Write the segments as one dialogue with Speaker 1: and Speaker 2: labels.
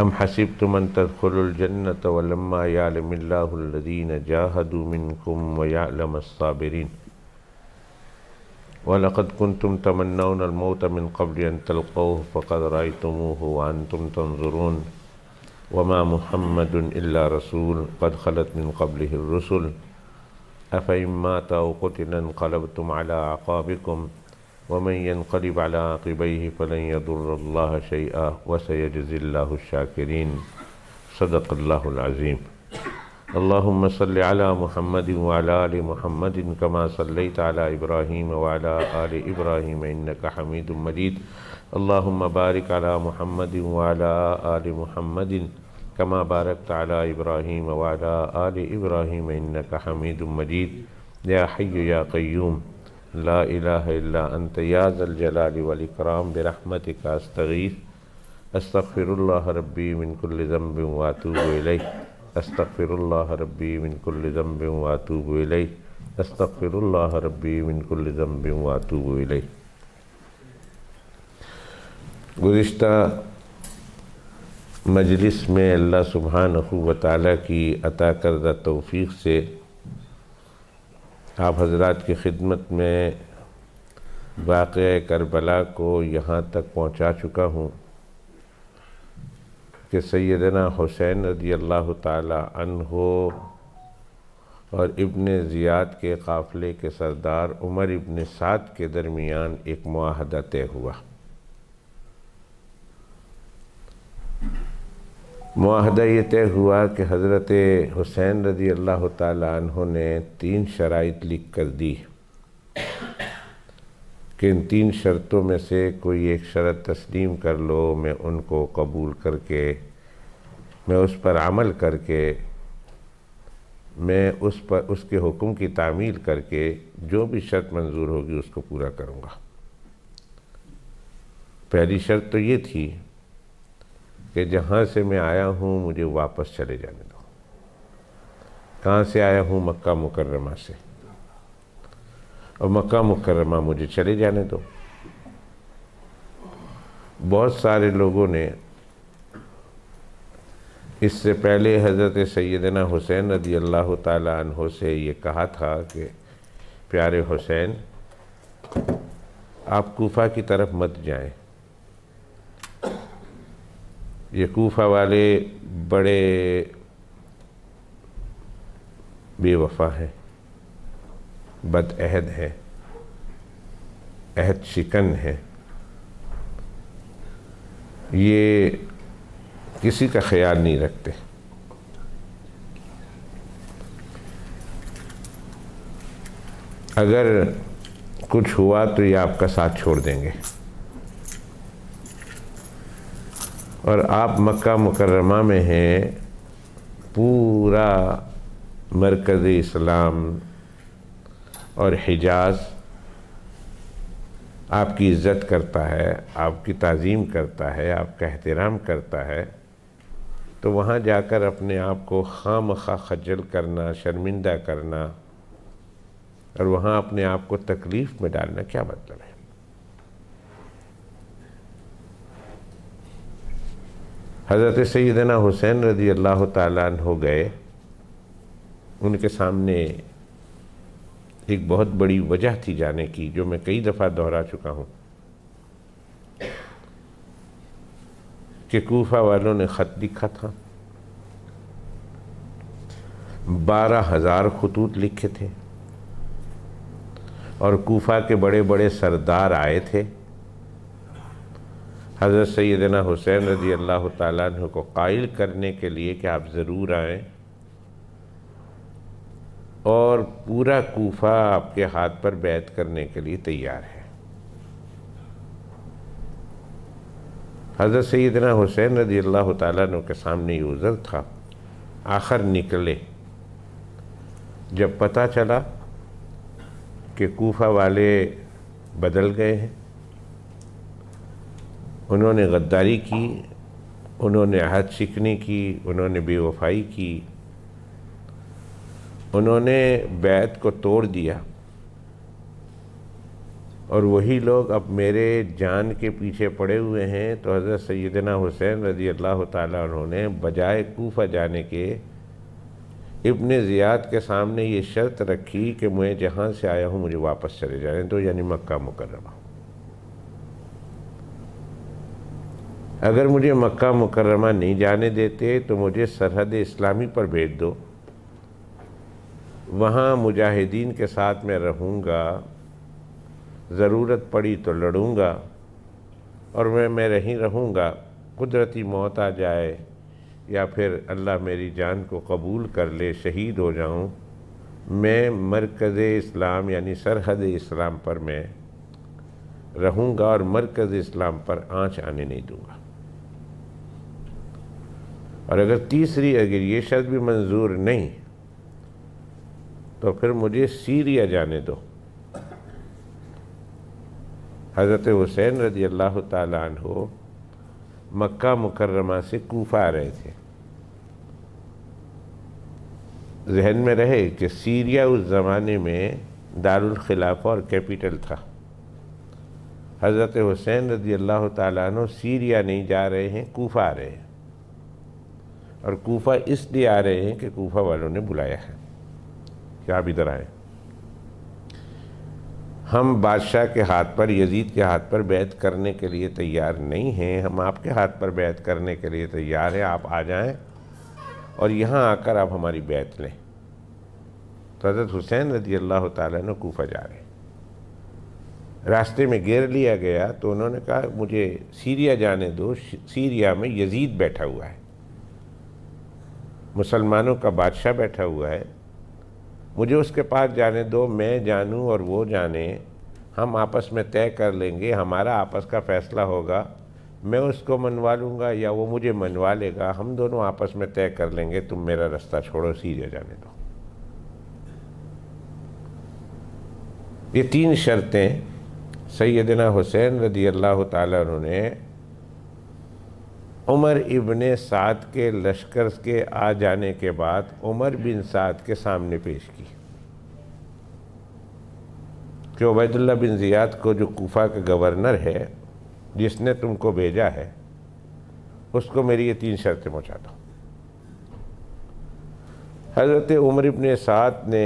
Speaker 1: ام حسبتم ان تدخلوا الجنة ولما يعلم الله الذين جاهدوا منكم ويعلم الصابرين وَلَقَدْ كُنْتُمْ تَمَنَّوْنَ الْمَوْتَ مِنْ قَبْلِ أَنْ تَلْقَوْهُ فَقَدْ رَأَيْتُمُوهُ وَأَنْتُمْ تَنْظُرُونَ وَمَا مُحَمَّدٌ إِلَّا رَسُولٌ قَدْ خَلَتْ مِنْ قَبْلِهِ الرُّسُلُ أَفَإِنْ مَاتَ أَوْ قُتِلَ انقلبتم عَلَى أَعْقَابِكُمْ وَمَنْ يَنْقَلِبْ عَلَى عَقِبَيْهِ فَلَنْ يَضُرَّ اللَّهَ شَيْئًا وَسَيَجْزِي اللَّهُ الشَّاكِرِينَ صدق اللہ العظیم۔ اللهم صل على محمد وعلى آل محمد كما صليت على إبراهيم وعلى آل إبراهيم إنك حميد مجيد اللهم بارك على محمد وعلى آل محمد كما باركت على إبراهيم وعلى آل إبراهيم إنك حميد مجيد يا حي يا قيوم لا إله إلا أنت يا ذا الجلال والإكرام برحمتك أستغيث أستغفر الله ربي من كل ذنب وأتوب إليه استغفر اللہ ربی من کل ذنب واتوب الیہ استغفر اللہ ربی من کل ذنب واتوب الیہ۔ گزشتہ مجلس میں اللہ سبحانہ و تعالیٰ کی عطا کردہ توفیق سے آپ حضرات کی خدمت میں واقعہ کربلا کو یہاں تک پہنچا چکا ہوں کہ سیدنا حسین رضی اللہ تعالی عنہ اور ابن زیاد کے قافلے کے سردار عمر ابن سعد کے درمیان ایک معاہدہ طے ہوا۔ معاہدہ یہ طے ہوا کہ حضرت حسین رضی اللہ تعالی عنہ نے 3 شرائط لکھ کر دی کہ ان 3 شرطوں میں سے کوئی ایک شرط تسلیم کر لو، میں ان کو قبول کر کے میں اس پر عمل کر کے میں اس کے حکم کی تعمیل کر کے جو بھی شرط منظور ہوگی اس کو پورا کروں گا۔ پہلی شرط تو یہ تھی کہ جہاں سے میں آیا ہوں مجھے واپس چلے جانے دو۔ کہاں سے آیا ہوں؟ مکہ مکرمہ سے، اور مکہ مکرمہ مجھے چلے جانے دو۔ بہت سارے لوگوں نے اس سے پہلے حضرت سیدنا حسین رضی اللہ تعالی عنہ سے یہ کہا تھا کہ پیارے حسین آپ کوفہ کی طرف مت جائیں، یہ کوفہ والے بڑے بے وفا ہیں، بد عہد ہیں، عہد شکن ہیں، یہ کسی کا خیال نہیں رکھتے۔ اگر کچھ ہوا تو یہ آپ کا ساتھ چھوڑ دیں گے، اور آپ مکہ مکرمہ میں ہیں، پورا مرکز اسلام اور حجاز آپ کی عزت کرتا ہے، آپ کی تعظیم کرتا ہے، آپ کا احترام کرتا ہے، تو وہاں جا کر اپنے آپ کو خواہ مخواہ خجل کرنا، شرمندہ کرنا اور وہاں اپنے آپ کو تکلیف میں ڈالنا کیا مطلب ہے؟ حضرت سیدنا حسین رضی اللہ تعالیٰ عنہ گئے، ان کے سامنے ایک بہت بڑی وجہ تھی جانے کی جو میں کئی دفعہ دہرا چکا ہوں کہ کوفہ والوں نے خط لکھا تھا، 12,000 خطوط لکھے تھے، اور کوفہ کے بڑے بڑے سردار آئے تھے حضرت سیدنا حسین رضی اللہ تعالیٰ عنہ کو قائل کرنے کے لیے کہ آپ ضرور آئیں، اور پورا کوفہ آپ کے ہاتھ پر بیعت کرنے کے لیے تیار ہے۔ حضرت سیدنا حسین رضی اللہ تعالیٰ عنہ کے سامنے یہ عذر تھا۔ آخر نکلے، جب پتہ چلا کہ کوفہ والے بدل گئے ہیں، انہوں نے غداری کی، انہوں نے عہد شکنی کی، انہوں نے بے وفائی کی، انہوں نے بیعت کو توڑ دیا، اور وہی لوگ اب میرے جان کے پیچھے پڑے ہوئے ہیں۔ تو حضرت سیدنا حسین رضی اللہ تعالیٰ عنہ نے بجائے کوفہ جانے کے ابن زیاد کے سامنے یہ شرط رکھی کہ میں جہاں سے آیا ہوں مجھے واپس چلے جانے دو، یعنی مکہ مکرمہ۔ اگر مجھے مکہ مکرمہ نہیں جانے دیتے تو مجھے سرحد اسلامی پر بھیج دو، وہاں مجاہدین کے ساتھ میں رہوں گا، ضرورت پڑی تو لڑوں گا، اور میں رہیں رہوں گا، قدرتی موت آ جائے یا پھر اللہ میری جان کو قبول کر لے، شہید ہو جاؤں، میں مرکز اسلام یعنی سرحد اسلام پر میں رہوں گا اور مرکز اسلام پر آنچ آنے نہیں دوں گا۔ اور اگر یہ شرط بھی منظور نہیں تو پھر مجھے سیریا جانے دو۔ حضرت حسین رضی اللہ تعالیٰ عنہ مکہ مکرمہ سے کوفہ آ رہے تھے۔ ذہن میں رہے کہ سیریا اس زمانے میں دارالخلافہ اور کیپٹل تھا۔ حضرت حسین رضی اللہ تعالیٰ عنہ سیریا نہیں جا رہے ہیں، کوفہ آ رہے ہیں، اور کوفہ اس لیے آ رہے ہیں کہ کوفہ والوں نے بلایا ہے کہ آپ ادھر آئیں۔ ہم بادشاہ کے ہاتھ پر، یزید کے ہاتھ پر بیعت کرنے کے لیے تیار نہیں ہیں، ہم آپ کے ہاتھ پر بیعت کرنے کے لیے تیار ہیں، آپ آ جائیں اور یہاں آ کر آپ ہماری بیعت لیں۔ تو حضرت حسین رضی اللہ تعالیٰ عنہ کوفہ جا رہے ہیں۔ راستے میں گھیر لیا گیا تو انہوں نے کہا مجھے سیریا جانے دو، سیریا میں یزید بیٹھا ہوا ہے، مسلمانوں کا بادشاہ بیٹھا ہوا ہے، مجھے اس کے پاس جانے دو، میں جانوں اور وہ جانے، ہم آپس میں طے کر لیں گے، ہمارا آپس کا فیصلہ ہوگا، میں اس کو منوا لوں گا یا وہ مجھے منوا لے گا، ہم دونوں آپس میں طے کر لیں گے، تم میرا رستہ چھوڑو، سیریا جانے دو۔ یہ تین شرطیں سیدنا حسین رضی اللہ تعالیٰ عنہ نے عمر ابن سعد کے لشکر کے آ جانے کے بعد عمر بن سعد کے سامنے پیش کی کہ عبید اللہ بن زیاد کو، جو کوفہ کا گورنر ہے، جس نے تم کو بھیجا ہے، اس کو میری یہ تین شرطیں پہنچا دو۔ حضرت عمر بن سعد نے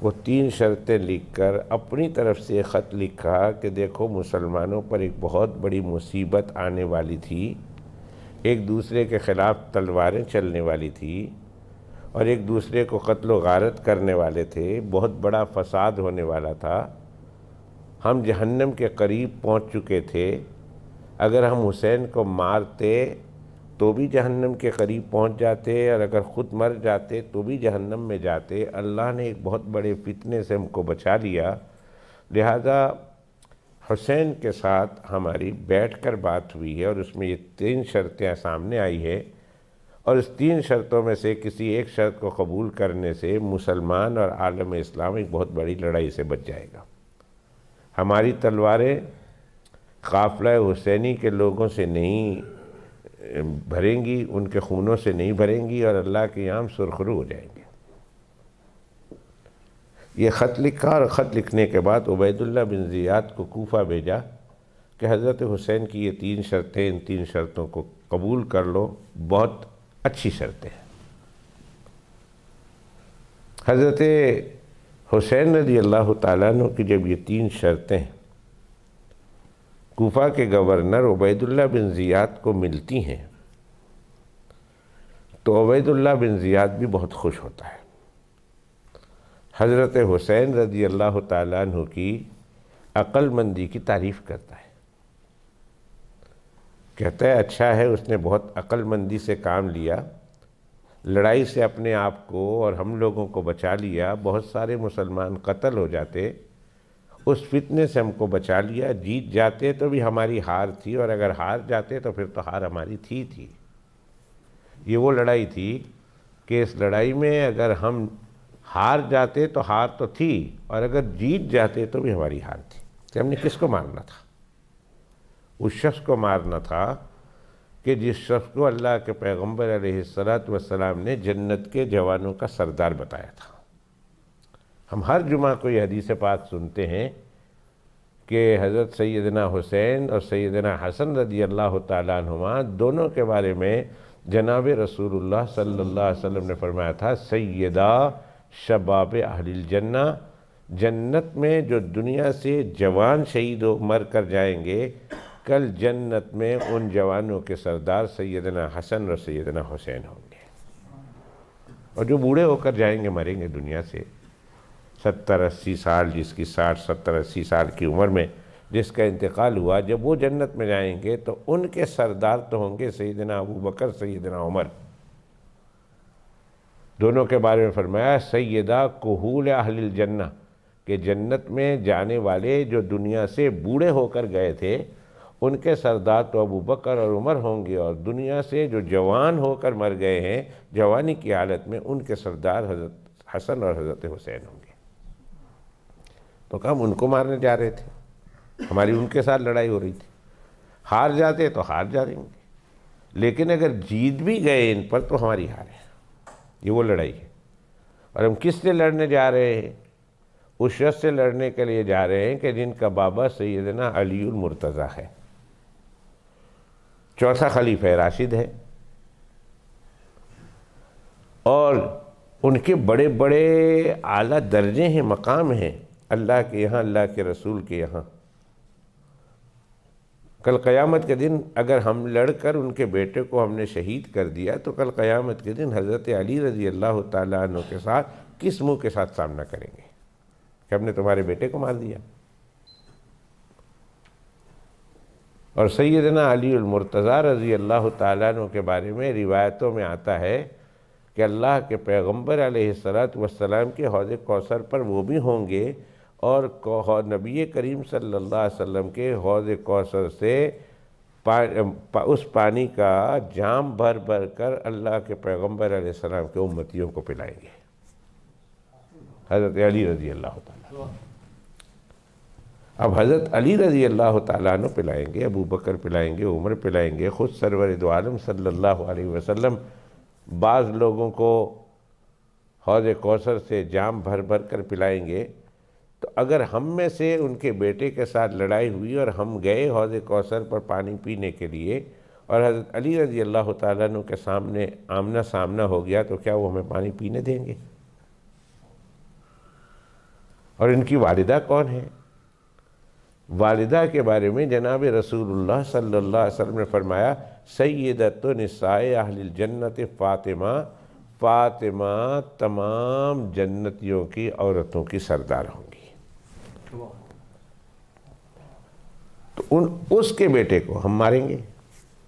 Speaker 1: وہ تین شرطیں لکھ کر اپنی طرف سے خط لکھا کہ دیکھو مسلمانوں پر ایک بہت بڑی مصیبت آنے والی تھی، ایک دوسرے کے خلاف تلواریں چلنے والی تھی اور ایک دوسرے کو قتل و غارت کرنے والے تھے، بہت بڑا فساد ہونے والا تھا، ہم جہنم کے قریب پہنچ چکے تھے، اگر ہم حسین کو مارتے تو بھی جہنم کے قریب پہنچ جاتے اور اگر خود مر جاتے تو بھی جہنم میں جاتے۔ اللہ نے ایک بہت بڑے فتنے سے ہم کو بچا لیا، لہذا حسین کے ساتھ ہماری بیٹھ کر بات ہوئی ہے اور اس میں یہ تین شرطیں سامنے آئی ہے، اور اس تین شرطوں میں سے کسی ایک شرط کو قبول کرنے سے مسلمان اور عالم اسلام ایک بہت بڑی لڑائی سے بچ جائے گا۔ ہماری تلواریں قافلہ حسینی کے لوگوں سے نہیں بھریں گی، ان کے خونوں سے نہیں بھریں گی، اور اللہ کے یہاں سرخرو ہو جائیں گے۔ یہ خط لکھا اور خط لکھنے کے بعد عبید اللہ بن زیاد کو کوفہ بھیجا کہ حضرت حسین کی یہ تین شرطیں، ان تین شرطوں کو قبول کر لو، بہت اچھی شرطیں ہیں۔ حضرت حسین رضی اللہ تعالیٰ عنہ کی جب یہ تین شرطیں کوفہ کے گورنر عبید اللہ بن زیاد کو ملتی ہیں تو عبید اللہ بن زیاد بھی بہت خوش ہوتا ہے۔ حضرت حسین رضی اللہ تعالیٰ عنہ کی عقل مندی کی تعریف کرتا ہے، کہتا ہے اچھا ہے اس نے بہت عقل مندی سے کام لیا، لڑائی سے اپنے آپ کو اور ہم لوگوں کو بچا لیا، بہت سارے مسلمان قتل ہو جاتے، اس فتنے سے ہم کو بچا لیا، جیت جاتے تو بھی ہماری ہار تھی اور اگر ہار جاتے تو پھر تو ہار ہماری تھی۔ یہ وہ لڑائی تھی کہ اس لڑائی میں اگر ہم ہار جاتے تو ہار تو تھی اور اگر جیت جاتے تو بھی ہماری ہار تھی۔ کہ ہم نے کس کو مارنا تھا؟ اس شخص کو مارنا تھا کہ جس شخص کو اللہ کے پیغمبر علیہ السلام نے جنت کے جوانوں کا سردار بتایا تھا۔ ہم ہر جمعہ کو یہ حدیث پاک سنتے ہیں کہ حضرت سیدنا حسین اور سیدنا حسن رضی اللہ تعالیٰ عنہما دونوں کے بارے میں جناب رسول اللہ صلی اللہ علیہ وسلم نے فرمایا تھا سیدہ شباب اہل الجنہ، جنت میں جو دنیا سے جوان شہید مر کر جائیں گے، کل جنت میں ان جوانوں کے سردار سیدنا حسن اور سیدنا حسین ہوں گے۔ اور جو بوڑھے ہو کر جائیں گے، مریں گے دنیا سے 70-80 سال، جس کی 60-70-80 سال کی عمر میں جس کا انتقال ہوا، جب وہ جنت میں جائیں گے تو ان کے سردار تو ہوں گے سیدنا ابو بکر، سیدنا عمر۔ دونوں کے بارے میں فرمایا سیدہ کہول اہل الجنہ، کہ جنت میں جانے والے جو دنیا سے بوڑھے ہو کر گئے تھے ان کے سردار تو ابو بکر اور عمر ہوں گے، اور دنیا سے جو جوان ہو کر مر گئے ہیں جوانی کی حالت میں، ان کے سردار حضرت حسن اور حضرت حسین ہوں گے۔ تو ہم ان کو مارنے جا رہے تھے، ہماری ان کے ساتھ لڑائی ہو رہی تھی، ہار جاتے تو ہار جائیں گے، لیکن اگر جیت بھی گئے ان پر تو ہماری ہار ہے۔ یہ وہ لڑائی ہے، اور ہم کس سے لڑنے جا رہے ہیں؟ اس شخص سے لڑنے کے لیے جا رہے ہیں کہ جن کا بابا سیدنا علی المرتضیٰ ہے، چوتھا خلیفہ راشد ہے، اور ان کے بڑے بڑے اعلیٰ درجے ہیں، مقام ہیں اللہ کے یہاں، اللہ کے رسول کے یہاں۔ کل قیامت کے دن اگر ہم لڑ کر ان کے بیٹے کو ہم نے شہید کر دیا تو کل قیامت کے دن حضرت علی رضی اللہ تعالیٰ عنہ کے ساتھ کس منہ کے ساتھ سامنا کریں گے کہ ہم نے تمہارے بیٹے کو مار دیا؟ اور سیدنا علی المرتضیٰ رضی اللہ تعالیٰ عنہ کے بارے میں روایتوں میں آتا ہے کہ اللہ کے پیغمبر علیہ السلام کے حوض کوثر پر وہ بھی ہوں گے، اور نبی کریم صلی اللہ علیہ وسلم کے حوض کوثر سے اس پانی کا جام بھر بھر کر اللہ کے پیغمبر علیہ السلام کے امتیوں کو پلائیں گے، حضرت علی رضی اللہ تعالیٰ۔ اب حضرت علی رضی اللہ تعالیٰ عنہ پلائیں گے، ابو بکر پلائیں گے، عمر پلائیں گے، خود سرور دو عالم صلی اللہ علیہ وسلم بعض لوگوں کو حوض کوثر سے جام بھر بھر کر پلائیں گے۔ تو اگر ہم میں سے ان کے بیٹے کے ساتھ لڑائی ہوئی اور ہم گئے حوض کوثر پر پانی پینے کے لیے، اور حضرت علی رضی اللہ تعالیٰ عنہ کے سامنے آمنا سامنا ہو گیا، تو کیا وہ ہمیں پانی پینے دیں گے؟ اور ان کی والدہ کون ہے؟ والدہ کے بارے میں جناب رسول اللہ صلی اللہ علیہ وسلم نے فرمایا سیدۃ نساء اہل الجنت فاطمہ، فاطمہ تمام جنتیوں کی عورتوں کی سردار ہوں گی۔ تو اس کے بیٹے کو ہم ماریں گے،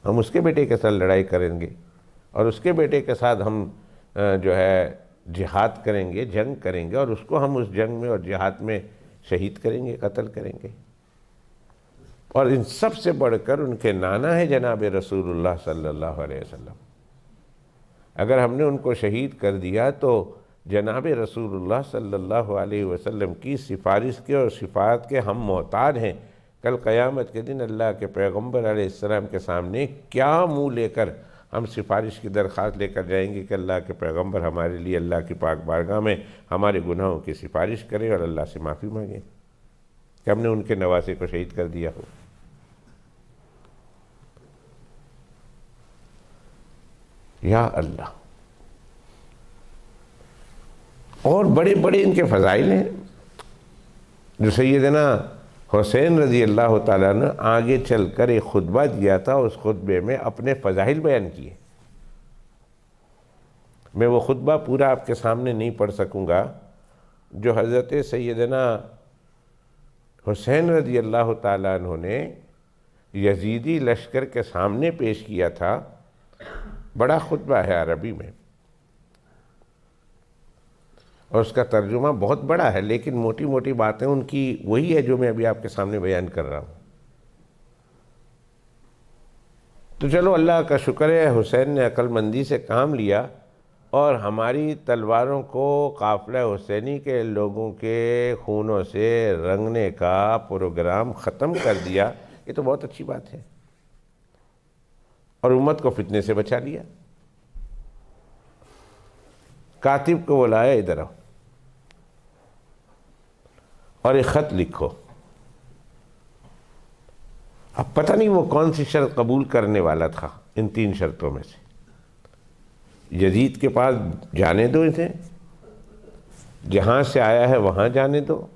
Speaker 1: ہم اس کے بیٹے کے ساتھ لڑائی کریں گے، اور اس کے بیٹے کے ساتھ ہم جو ہے جہاد کریں گے، جنگ کریں گے، اور اس کو ہم اس جنگ میں اور جہاد میں شہید کریں گے، قتل کریں گے۔ اور ان سب سے بڑھ کر ان کے نانا ہے جناب رسول اللہ صلی اللہ علیہ وسلم۔ اگر ہم نے ان کو شہید کر دیا تو جناب رسول اللہ صلی اللہ علیہ وسلم کی سفارش کے اور شفاعت کے ہم محتاج ہیں۔ کل قیامت کے دن اللہ کے پیغمبر علیہ السلام کے سامنے کیا منہ لے کر ہم سفارش کی درخواست لے کر جائیں گے کہ اللہ کے پیغمبر ہمارے لیے اللہ کی پاک بارگاہ میں ہمارے گناہوں کی سفارش کریں اور اللہ سے معافی مانگیں کہ ہم نے ان کے نواسے کو شہید کر دیا ہو۔ یا اللہ، اور بڑے بڑے ان کے فضائل ہیں جو سیدنا حسین رضی اللہ تعالیٰ نے آگے چل کر ایک خطبہ دیا تھا، اس خطبے میں اپنے فضائل بیان کیے۔ میں وہ خطبہ پورا آپ کے سامنے نہیں پڑھ سکوں گا جو حضرت سیدنا حسین رضی اللہ تعالیٰ عنہ نے یزیدی لشکر کے سامنے پیش کیا تھا۔ بڑا خطبہ ہے عربی میں، اور اس کا ترجمہ بہت بڑا ہے، لیکن موٹی موٹی باتیں ان کی وہی ہے جو میں ابھی آپ کے سامنے بیان کر رہا ہوں۔ تو چلو اللہ کا شکر ہے حسین نے عقل مندی سے کام لیا اور ہماری تلواروں کو قافلہ حسینی کے لوگوں کے خونوں سے رنگنے کا پروگرام ختم کر دیا۔ یہ تو بہت اچھی بات ہے، اور امت کو فتنے سے بچا لیا۔ کاتب کو بلایا، ادھر آؤ اور ایک خط لکھو اب پتہ نہیں وہ کون سی شرط قبول کرنے والا تھا ان 3 شرطوں میں سے۔ یزید کے پاس جانے دو اسے، جہاں سے آیا ہے وہاں جانے دو،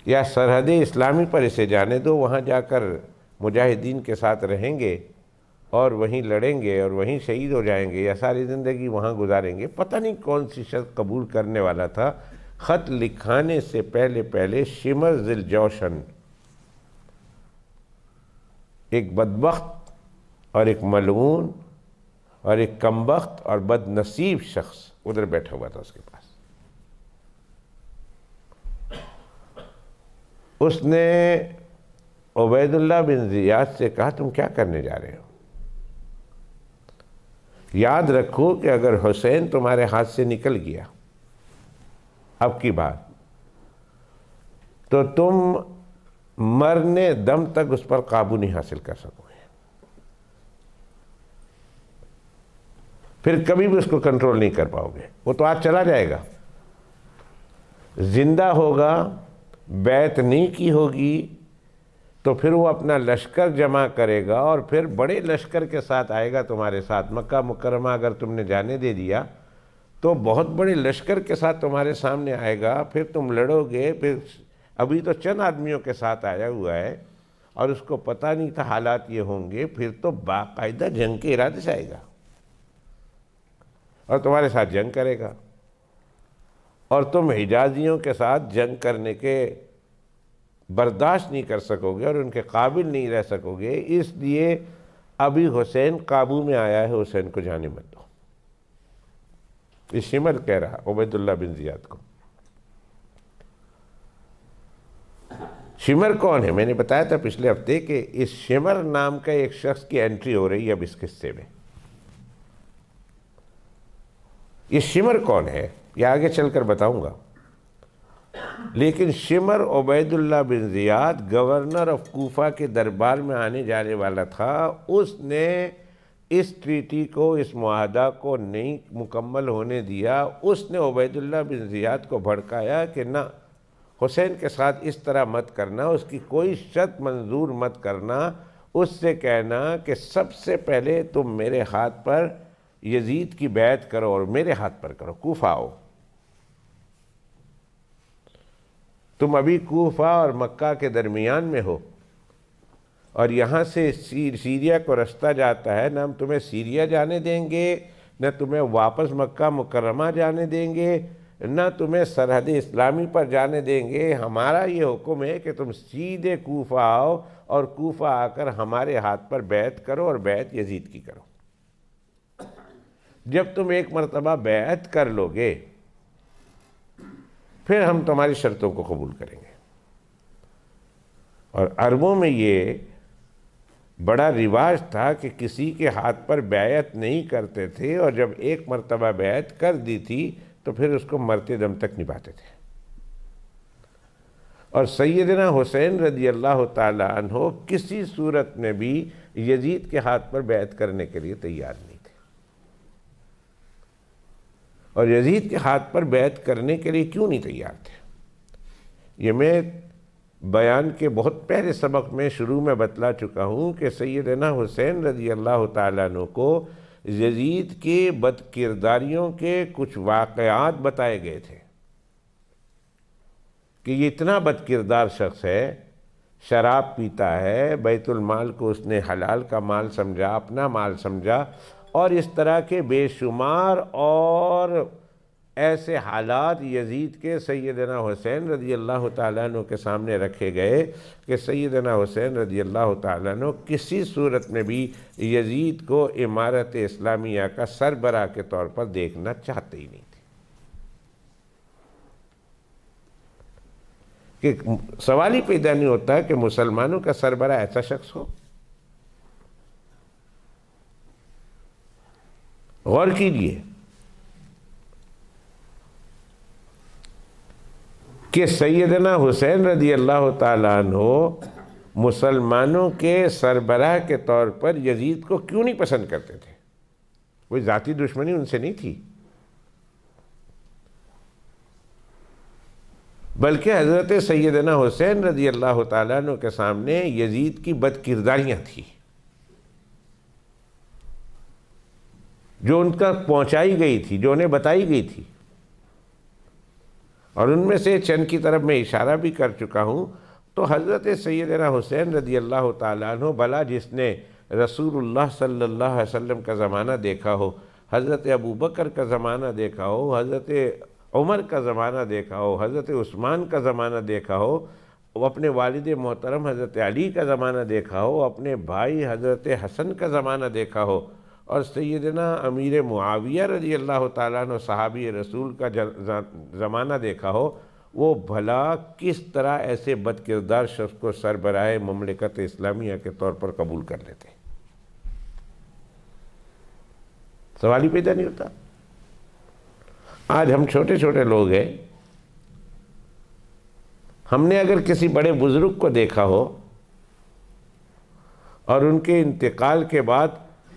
Speaker 1: یا سرحد اسلامی پر اسے جانے دو، وہاں جا کر مجاہدین کے ساتھ رہیں گے اور وہیں لڑیں گے اور وہیں شہید ہو جائیں گے، یا ساری زندگی وہاں گزاریں گے۔ پتہ نہیں کون سی شرط قبول کرنے والا تھا۔ خط لکھانے سے پہلے شمر ذی الجوشن، ایک بدبخت اور ایک ملعون اور ایک کمبخت اور بد نصیب شخص ادھر بیٹھا ہوا تھا اس کے پاس۔ اس نے عبید اللہ بن زیاد سے کہا تم کیا کرنے جا رہے ہو؟ یاد رکھو کہ اگر حسین تمہارے ہاتھ سے نکل گیا اب کی بات، تو تم مرنے دم تک اس پر قابو نہیں حاصل کر سکو گے، پھر کبھی بھی اس کو کنٹرول نہیں کر پاؤ گے۔ وہ تو آج چلا جائے گا، زندہ ہوگا، بیعت نہیں کی ہوگی، تو پھر وہ اپنا لشکر جمع کرے گا اور پھر بڑے لشکر کے ساتھ آئے گا تمہارے ساتھ۔ مکہ مکرمہ اگر تم نے جانے دے دیا تو بہت بڑے لشکر کے ساتھ تمہارے سامنے آئے گا، پھر تم لڑو گے۔ پھر ابھی تو چند آدمیوں کے ساتھ آیا ہوا ہے اور اس کو پتہ نہیں تھا حالات یہ ہوں گے، پھر تو باقاعدہ جنگ کے ارادے سے آئے گا اور تمہارے ساتھ جنگ کرے گا، اور تم حجازیوں کے ساتھ جنگ کرنے کے برداشت نہیں کر سکو گے اور ان کے قابل نہیں رہ سکو گے۔ اس لیے ابھی حسین قابو میں آیا ہے، حسین کو جانے مت دو۔ یہ شمر کہہ رہا عبید اللہ بن زیاد کو۔ شمر کون ہے؟ میں نے بتایا تھا پچھلے ہفتے کہ اس شمر نام کا ایک شخص کی انٹری ہو رہی ہے اب اس قصے میں۔ یہ شمر کون ہے یہ آگے چل کر بتاؤں گا، لیکن شمر عبید اللہ بن زیاد گورنر آف کوفہ کے دربار میں آنے جانے والا تھا۔ اس نے اس ٹریٹی کو، اس معاہدہ کو نہیں مکمل ہونے دیا۔ اس نے عبید اللہ بن زیاد کو بھڑکایا کہ نہ، حسین کے ساتھ اس طرح مت کرنا، اس کی کوئی شرط منظور مت کرنا، اس سے کہنا کہ سب سے پہلے تم میرے ہاتھ پر یزید کی بیعت کرو اور میرے ہاتھ پر کرو، کوفہ آؤ۔ تم ابھی کوفہ اور مکہ کے درمیان میں ہو اور یہاں سے سیریا کو رستہ جاتا ہے، نہ ہم تمہیں سیریا جانے دیں گے، نہ تمہیں واپس مکہ مکرمہ جانے دیں گے، نہ تمہیں سرحد اسلامی پر جانے دیں گے۔ ہمارا یہ حکم ہے کہ تم سیدھے کوفہ آؤ اور کوفہ آ کر ہمارے ہاتھ پر بیعت کرو اور بیعت یزید کی کرو۔ جب تم ایک مرتبہ بیعت کر لو گے پھر ہم تمہاری شرطوں کو قبول کریں گے۔ اور عربوں میں یہ بڑا رواج تھا کہ کسی کے ہاتھ پر بیعت نہیں کرتے تھے، اور جب ایک مرتبہ بیعت کر دی تھی تو پھر اس کو مرتے دم تک نبھاتے تھے۔ اور سیدنا حسین رضی اللہ تعالی عنہ کسی صورت میں بھی یزید کے ہاتھ پر بیعت کرنے کے لیے تیار نہیں تھے، اور یزید کے ہاتھ پر بیعت کرنے کے لیے کیوں نہیں تیار تھے یہ میں بیان کے بہت پہلے سبق میں شروع میں بتلا چکا ہوں کہ سیدنا حسین رضی اللہ تعالیٰ عنہ کو یزید کے بد کرداریوں کے کچھ واقعات بتائے گئے تھے کہ یہ اتنا بد کردار شخص ہے، شراب پیتا ہے، بیت المال کو اس نے حلال کا مال سمجھا، اپنا مال سمجھا، اور اس طرح کے بے شمار اور ایسے حالات یزید کے سیدنا حسین رضی اللہ تعالیٰ عنہ کے سامنے رکھے گئے کہ سیدنا حسین رضی اللہ تعالیٰ عنہ کسی صورت میں بھی یزید کو امارت اسلامیہ کا سربراہ کے طور پر دیکھنا چاہتے ہی نہیں تھے۔ کہ سوال ہی پیدا نہیں ہوتا کہ مسلمانوں کا سربراہ ایسا شخص ہو۔ غور کیجئے کہ سیدنا حسین رضی اللہ تعالیٰ عنہ مسلمانوں کے سربراہ کے طور پر یزید کو کیوں نہیں پسند کرتے تھے؟ کوئی ذاتی دشمنی ان سے نہیں تھی، بلکہ حضرت سیدنا حسین رضی اللہ تعالیٰ عنہ کے سامنے یزید کی بد کرداریاں تھیں جو ان کا پہنچائی گئی تھی، جو انہیں بتائی گئی تھی، اور ان میں سے چند کی طرف میں اشارہ بھی کر چکا ہوں۔ تو حضرت سیدنا حسین رضی اللہ تعالیٰ عنہ، بھلا جس نے رسول اللہ صلی اللہ علیہ وسلم کا زمانہ دیکھا ہو، حضرت ابوبکر کا زمانہ دیکھا ہو، حضرت عمر کا زمانہ دیکھا ہو، حضرت عثمان کا زمانہ دیکھا ہو، وہ اپنے والد محترم حضرت علی کا زمانہ دیکھا ہو، اپنے بھائی حضرت حسن کا زمانہ دیکھا ہو، اور سیدنا امیر معاویہ رضی اللہ تعالیٰ عنہ صحابی رسول کا زمانہ دیکھا ہو، وہ بھلا کس طرح ایسے بد کردار شخص کو سربراہ مملکت اسلامیہ کے طور پر قبول کر لیتے؟ سوال ہی پیدا نہیں ہوتا۔ آج ہم چھوٹے چھوٹے لوگ ہیں، ہم نے اگر کسی بڑے بزرگ کو دیکھا ہو اور ان کے انتقال کے بعد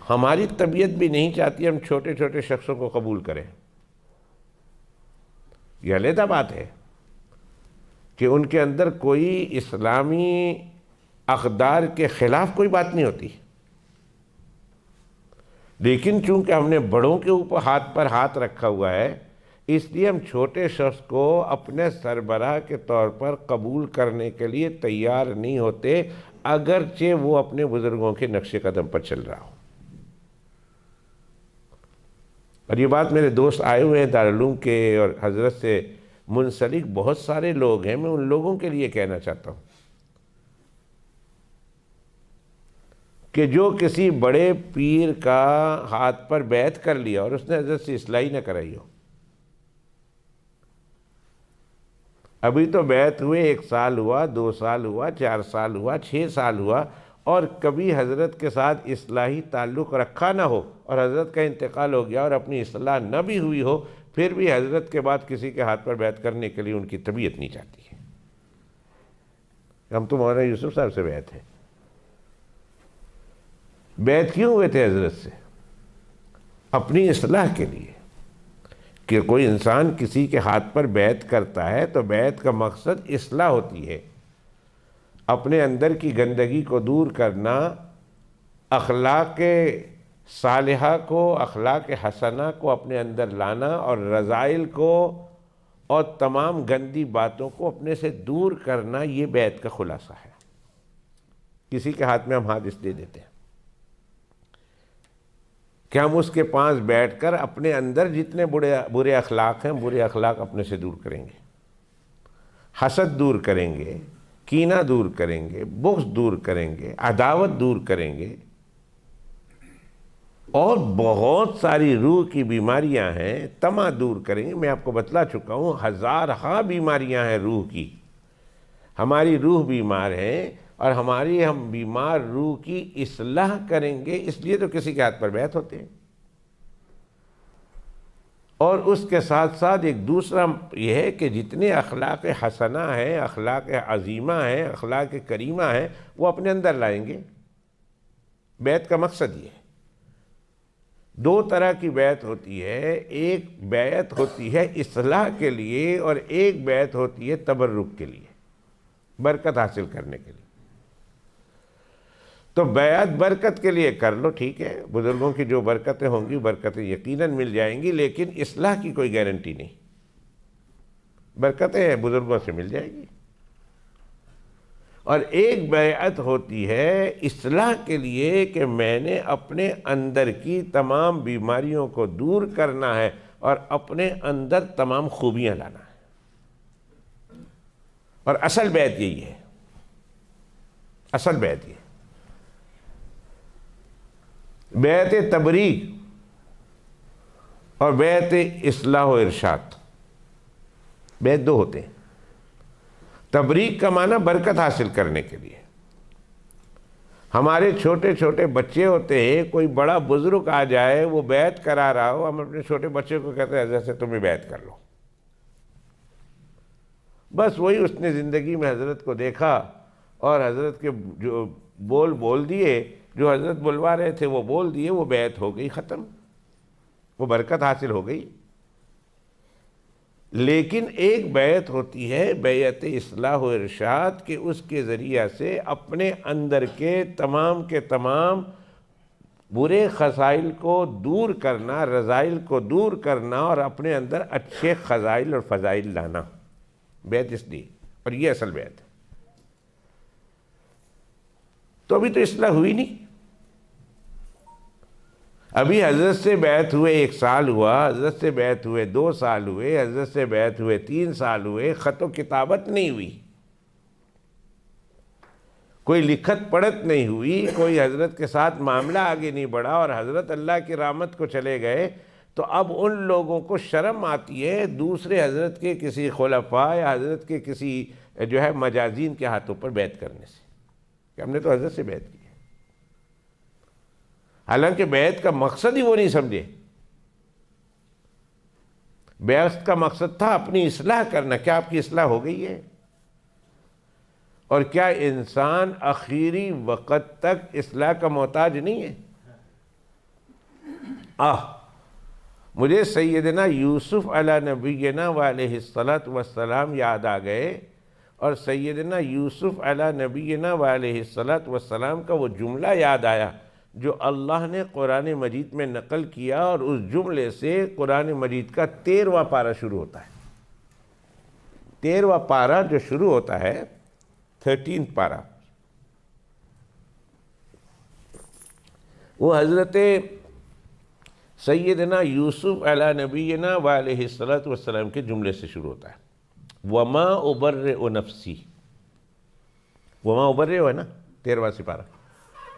Speaker 1: ہماری طبیعت بھی نہیں چاہتی ہم چھوٹے چھوٹے شخصوں کو قبول کریں، یہ علیحدہ بات ہے کہ ان کے اندر کوئی اسلامی اقدار کے خلاف کوئی بات نہیں ہوتی، لیکن چونکہ ہم نے بڑوں کے اوپر ہاتھ پر ہاتھ رکھا ہوا ہے، اس لیے ہم چھوٹے شخص کو اپنے سربراہ کے طور پر قبول کرنے کے لیے تیار نہیں ہوتے، اگرچہ وہ اپنے بزرگوں کے نقش قدم پر چل رہا ہو۔ اور یہ بات میرے دوست آئے ہوئے ہیں دارالعلوم کے، اور حضرت سے منسلک بہت سارے لوگ ہیں، میں ان لوگوں کے لیے کہنا چاہتا ہوں کہ جو کسی بڑے پیر کا ہاتھ پر بیعت کر لیا اور اس نے حضرت سے اصلاحی نہ کرائی ہو، ابھی تو بیعت ہوئے 1 سال ہوا، 2 سال ہوا، 4 سال ہوا، 6 سال ہوا، اور کبھی حضرت کے ساتھ اصلاحی تعلق رکھا نہ ہو اور حضرت کا انتقال ہو گیا اور اپنی اصلاح نہ بھی ہوئی ہو، پھر بھی حضرت کے بعد کسی کے ہاتھ پر بیعت کرنے کے لیے ان کی طبیعت نہیں چاہتی ہے۔ ہم تو مولانا یوسف صاحب سے بیعت ہے، بیعت کیوں ہوئے تھے حضرت سے؟ اپنی اصلاح کے لیے، کہ کوئی انسان کسی کے ہاتھ پر بیعت کرتا ہے تو بیعت کا مقصد اصلاح ہوتی ہے، اپنے اندر کی گندگی کو دور کرنا، اخلاق صالحہ کو، اخلاق حسنہ کو اپنے اندر لانا، اور رذائل کو اور تمام گندی باتوں کو اپنے سے دور کرنا، یہ بیعت کا خلاصہ ہے۔ کسی کے ہاتھ میں ہم ہاتھ اس لیے دیتے ہیں کہ ہم اس کے پاس بیٹھ کر اپنے اندر جتنے برے اخلاق ہیں، برے اخلاق اپنے سے دور کریں گے، حسد دور کریں گے، کینہ دور کریں گے، بغض دور کریں گے، عداوت دور کریں گے، اور بہت ساری روح کی بیماریاں ہیں، طمع دور کریں گے۔ میں آپ کو بتلا چکا ہوں، ہزارہا بیماریاں ہیں روح کی، ہماری روح بیمار ہے، اور ہم بیمار روح کی اصلاح کریں گے، اس لیے تو کسی کے ہاتھ پر بیعت ہوتے ہیں۔ اور اس کے ساتھ ساتھ ایک دوسرا یہ ہے کہ جتنے اخلاق حسنہ ہیں، اخلاق عظیمہ ہیں، اخلاق کریمہ ہیں، وہ اپنے اندر لائیں گے۔ بیعت کا مقصد یہ ہے۔ 2 طرح کی بیعت ہوتی ہے، ایک بیعت ہوتی ہے اصلاح کے لیے، اور ایک بیعت ہوتی ہے تبرک کے لیے، برکت حاصل کرنے کے لیے۔ تو بیعت برکت کے لیے کر لو، ٹھیک ہے، بزرگوں کی جو برکتیں ہوں گی، برکتیں یقیناً مل جائیں گی، لیکن اصلاح کی کوئی گارنٹی نہیں۔ برکتیں بزرگوں سے مل جائے گی۔ اور ایک بیعت ہوتی ہے اصلاح کے لیے کہ میں نے اپنے اندر کی تمام بیماریوں کو دور کرنا ہے اور اپنے اندر تمام خوبیاں لانا ہے۔ اور اصل بیعت یہی ہے، اصل بیعت یہ بیعت تبریک اور بیعت اصلاح و ارشاد، بیعت 2 ہوتے ہیں۔ تبریک کا معنی برکت حاصل کرنے کے لیے۔ ہمارے چھوٹے چھوٹے بچے ہوتے ہیں، کوئی بڑا بزرگ آ جائے، وہ بیعت کرا رہا ہو، ہم اپنے چھوٹے بچے کو کہتے ہیں حضرت سے تمہیں بیعت کر لو۔ بس وہی اس نے زندگی میں حضرت کو دیکھا اور حضرت کے جو بول دیے، جو حضرت بلوا رہے تھے وہ بول دیے، وہ بیعت ہو گئی، ختم، وہ برکت حاصل ہو گئی۔ لیکن ایک بیعت ہوتی ہے بیعت اصلاح و ارشاد، کہ اس کے ذریعہ سے اپنے اندر کے تمام برے خصائل کو دور کرنا، رذائل کو دور کرنا، اور اپنے اندر اچھے خصائل اور فضائل لانا، بیعت اس لیے، اور یہ اصل بیعت ہے۔ تو ابھی تو اصلاح ہوئی نہیں، ابھی حضرت سے بیعت ہوئے 1 سال ہوا، حضرت سے بیعت ہوئے 2 سال ہوئے، حضرت سے بیعت ہوئے 3 سال ہوئے، خط و کتابت نہیں ہوئی، کوئی لکھت پڑھت نہیں ہوئی، کوئی حضرت کے ساتھ معاملہ آگے نہیں بڑھا، اور حضرت اللہ کی رحمت کو چلے گئے، تو اب ان لوگوں کو شرم آتی ہے دوسرے حضرت کے کسی خلفاء یا حضرت کے کسی مجازین کے ہاتھوں پر بیعت کرنے سے، کہ ہم نے تو حضرت سے بیعت کی، حالانکہ بیعت کا مقصد ہی وہ نہیں سمجھے۔ بیعت کا مقصد تھا اپنی اصلاح کرنا۔ کیا آپ کی اصلاح ہو گئی ہے؟ اور کیا انسان آخری وقت تک اصلاح کا محتاج نہیں ہے؟ مجھے سیدنا یوسف علیہ نبینا وعلیہ السلام یاد آ گئے، اور سیدنا یوسف علیہ نبینا وعلیہ السلام کا وہ جملہ یاد آیا جو اللہ نے قرآن مجید میں نقل کیا، اور اس جملے سے قرآن مجید کا 13واں پارہ شروع ہوتا ہے۔ 13واں پارہ جو شروع ہوتا ہے، 13th پارہ، وہ حضرت سیدنا یوسف علیہ نبینا وعلیہ السلام کے جملے سے شروع ہوتا ہے۔ وَمَا أُبَرِّئُ نَفْسِي، وَمَا أُبَرِّئُ ہے نا 13واں سپارہ،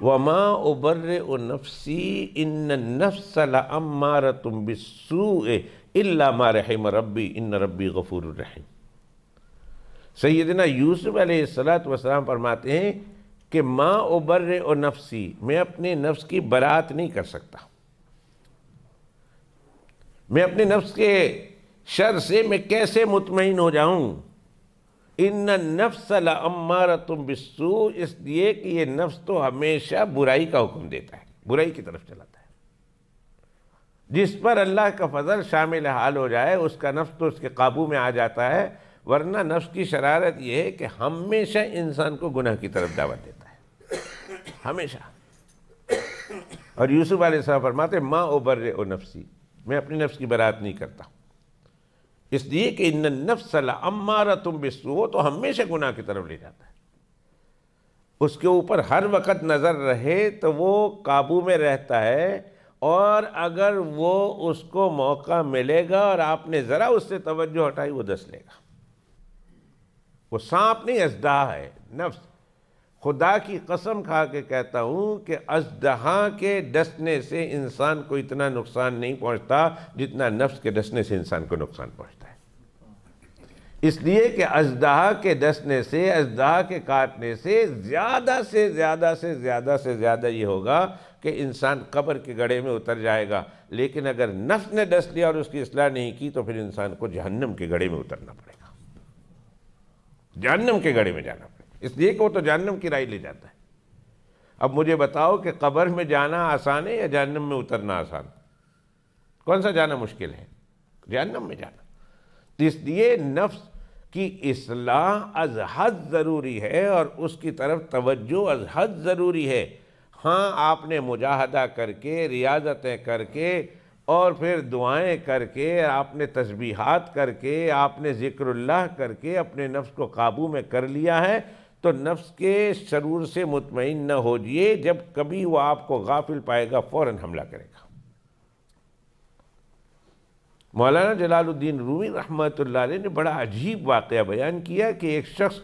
Speaker 1: وَمَا أُبَرِّئُ نَفْسِي إِنَّ النَّفْسَ لَأَمَّارَةٌ بِالسُّوءِ إِلَّا مَا رَحِمَ رَبِّي إِنَّ رَبِّي غَفُورٌ رَحِيمٌ۔ سیدنا یوسف علیہ السلام فرماتے ہیں کہ ما أُبَرِّئُ نَفْسِي، میں اپنے نفس کی برات نہیں کر سکتا، میں اپنے نفس کے شر سے میں کیسے مطمئن ہو جاؤں؟ ان النفس لامارۃ بالسوء، اس لیے کہ یہ نفس تو ہمیشہ برائی کا حکم دیتا ہے، برائی کی طرف چلاتا ہے۔ جس پر اللہ کا فضل شامل حال ہو جائے اس کا نفس تو اس کے قابو میں آ جاتا ہے، ورنہ نفس کی شرارت یہ ہے کہ ہمیشہ انسان کو گناہ کی طرف دعوت دیتا ہے، ہمیشہ۔ اور یوسف علیہ السلام فرماتے ہیں ما أبرئ نفسی، میں اپنی نفس کی برات نہیں کرتا، اس لیے کہ ان النفس لامارۃ بالسوء، تو ہمیشہ گناہ کی طرف لے جاتا ہے، اس کے اوپر ہر وقت نظر رہے تو وہ قابو میں رہتا ہے، اور اگر وہ اس کو موقع ملے گا اور آپ نے ذرا اس سے توجہ ہٹائی وہ ڈس لے گا۔ وہ سانپ نہیں، اژدہا ہے نفس۔ خدا کی قسم کھا کے کہتا ہوں کہ اژدہا کے ڈسنے سے انسان کو اتنا نقصان نہیں پہنچتا جتنا نفس کے ڈسنے سے انسان کو نقصان پہنچتا ہے۔ اس لیے کہ اژدہا کے ڈسنے سے، اژدہا کے کاٹنے سے زیادہ سے زیادہ یہ ہوگا کہ انسان قبر کے گڑھے میں اتر جائے گا، لیکن اگر نفس نے ڈس لیا اور اس کی اصلاح نہیں کی تو پھر انسان کو جہنم کے گڑھے میں اترنا پڑے گا، جہنم کے گڑھے میں جانا پڑے گا، اس لیے کہ وہ تو جہنم کی راہ لے جاتا ہے۔ اب مجھے بتاؤ کہ قبر میں جانا آسان ہے یا جہنم میں اترنا آسان؟ کون سا جانا مشکل ہے؟ جہنم میں جانا۔ تو اس لیے نفس کی اصلاح از حد ضروری ہے، اور اس کی طرف توجہ از حد ضروری ہے۔ ہاں، آپ نے مجاہدہ کر کے، ریاضتیں کر کے، اور پھر دعائیں کر کے، آپ نے تسبیحات کر کے، آپ نے ذکر اللہ کر کے اپنے نفس کو قابو میں کر لیا ہے، تو نفس کے شرور سے مطمئن نہ ہوجئے، جب کبھی وہ آپ کو غافل پائے گا فوراً حملہ کرے گا۔ مولانا جلال الدین رومی رحمۃ اللہ علیہ نے بڑا عجیب واقعہ بیان کیا کہ ایک شخص،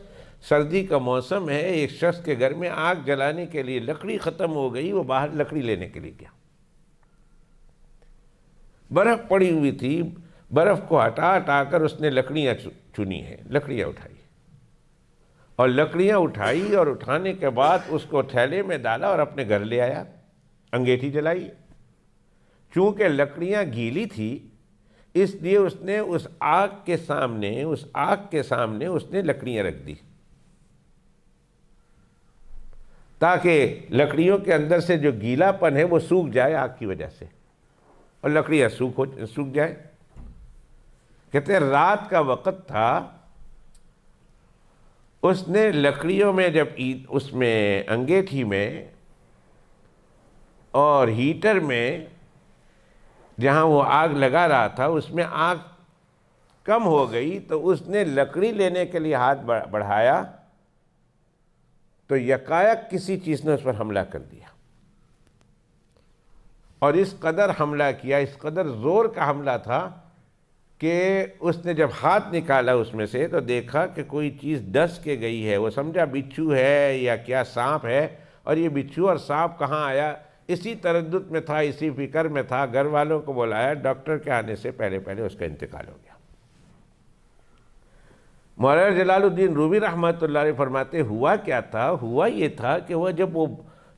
Speaker 1: سردی کا موسم ہے، ایک شخص کے گھر میں آگ جلانے کے لیے لکڑی ختم ہو گئی، وہ باہر لکڑی لینے کے لیے گیا۔ برف پڑی ہوئی تھی، برف کو ہٹا کر اس نے لکڑیاں چنی ہیں، لکڑیاں اٹھائی، اور لکڑیاں اٹھائی، اور اٹھانے کے بعد اس کو تھیلے میں ڈالا اور اپنے گھر لے آیا، انگیٹھی جلائی۔ چونکہ لکڑیاں گیلی تھی اس لیے اس نے اس آگ کے سامنے اس نے لکڑیاں رکھ دی، تاکہ لکڑیوں کے اندر سے جو گیلا پن ہے وہ سوکھ جائے آگ کی وجہ سے، اور لکڑیاں سوکھ جائیں۔ کہتے ہیں رات کا وقت تھا، اس نے لکڑیوں میں جب اس میں انگیٹھی میں اور ہیٹر میں جہاں وہ آگ لگا رہا تھا اس میں آگ کم ہو گئی، تو اس نے لکڑی لینے کے لیے ہاتھ بڑھایا تو یکایک کسی چیز نے اس پر حملہ کر دیا، اور اس قدر حملہ کیا، اس قدر زور کا حملہ تھا کہ اس نے جب ہاتھ نکالا اس میں سے تو دیکھا کہ کوئی چیز ڈس کے گئی ہے، وہ سمجھا بچھو ہے یا کیا سانپ ہے، اور یہ بچھو اور سانپ کہاں آیا، اسی تردد میں تھا، اسی فکر میں تھا، گھر والوں کو بلایا، ڈاکٹر کے آنے سے پہلے اس کا انتقال ہو گیا۔ مولانا جلال الدین رومی رحمۃ اللہ علیہ فرماتے ہوا کیا تھا، ہوا یہ تھا کہ وہ جب وہ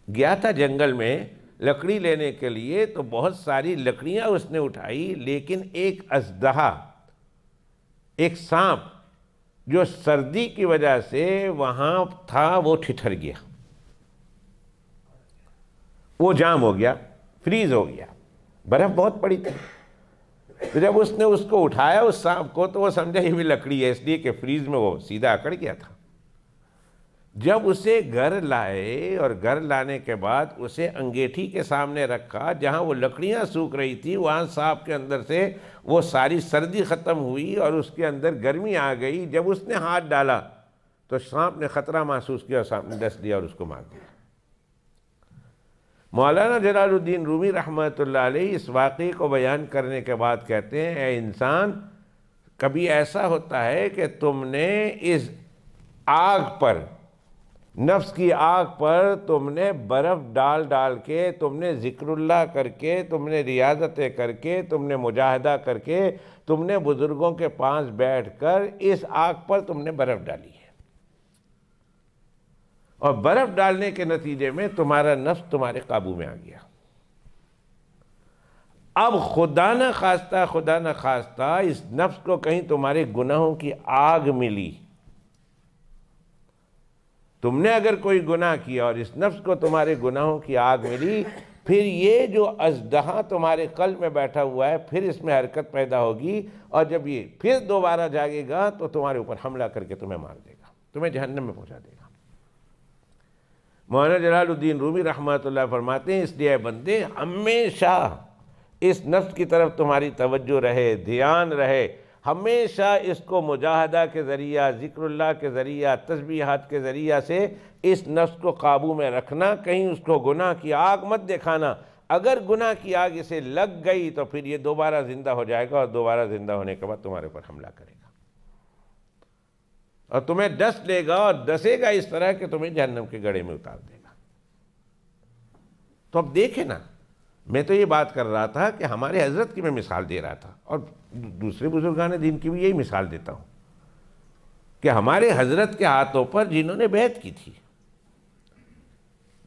Speaker 1: گیا تھا جنگل میں لکڑی لینے کے لیے تو بہت ساری لکڑیاں اس نے اٹھائی، لیکن ایک اژدہا، ایک سانپ جو سردی کی وجہ سے وہاں تھا وہ ٹھٹر گیا، وہ جام ہو گیا، فریز ہو گیا، برف بہت پڑی تھی۔ تو جب اس نے اس کو اٹھایا اس سانپ کو تو وہ سمجھا یہ بھی لکڑی ہے، اس لیے کہ فریز میں وہ سیدھا اکڑ گیا تھا۔ جب اسے گھر لائے اور گھر لانے کے بعد اسے انگیٹھی کے سامنے رکھا، جہاں وہ لکڑیاں سوکھ رہی تھی وہاں سانپ کے اندر سے وہ ساری سردی ختم ہوئی اور اس کے اندر گرمی آ گئی۔ جب اس نے ہاتھ ڈالا تو سانپ نے خطرہ محسوس کیا اور سانپ نے ڈس دیا اور اس کو مار دیا۔ مولانا جلال الدین رومی رحمۃ اللہ علیہ اس واقعے کو بیان کرنے کے بعد کہتے ہیں، اے انسان، کبھی ایسا ہوتا ہے کہ تم نے اس آگ پر، نفس کی آگ پر تم نے برف ڈال ڈال کے، تم نے ذکر اللہ کر کے، تم نے ریاضتیں کر کے، تم نے مجاہدہ کر کے، تم نے بزرگوں کے پاس بیٹھ کر اس آگ پر تم نے برف ڈالی ہے، اور برف ڈالنے کے نتیجے میں تمہارا نفس تمہارے قابو میں آ گیا۔ اب خدا نہ خواستہ اس نفس کو کہیں تمہارے گناہوں کی آگ ملی، تم نے اگر کوئی گناہ کیا اور اس نفس کو تمہارے گناہوں کی آگ ملی، پھر یہ جو اژدہا تمہارے قلب میں بیٹھا ہوا ہے پھر اس میں حرکت پیدا ہوگی، اور جب یہ پھر دوبارہ جاگے گا تو تمہارے اوپر حملہ کر کے تمہیں مار دے گا، تمہیں جہنم میں پہنچا دے گا۔ مولانا جلال الدین رومی رحمۃ اللہ فرماتے ہیں، اس لیے اے بندے ہمیشہ اس نفس کی طرف تمہاری توجہ رہے، دھیان رہے، ہمیشہ اس کو مجاہدہ کے ذریعہ، ذکر اللہ کے ذریعہ، تسبیحات کے ذریعہ سے اس نفس کو قابو میں رکھنا، کہیں اس کو گناہ کی آگ مت دکھانا۔ اگر گناہ کی آگ اسے لگ گئی تو پھر یہ دوبارہ زندہ ہو جائے گا، اور دوبارہ زندہ ہونے کے بعد تمہارے اوپر حملہ کرے گا، اور تمہیں ڈس لے گا، اور ڈسے گا اس طرح کہ تمہیں جہنم کے گڑھے میں اتار دے گا۔ تو اب دیکھیں نا، میں تو یہ بات کر رہا تھا کہ ہمارے حضرت کی میں مثال دے رہا تھا، اور دوسرے بزرگان دین کی بھی یہی مثال دیتا ہوں کہ ہمارے حضرت کے ہاتھوں پر جنہوں نے بیعت کی تھی،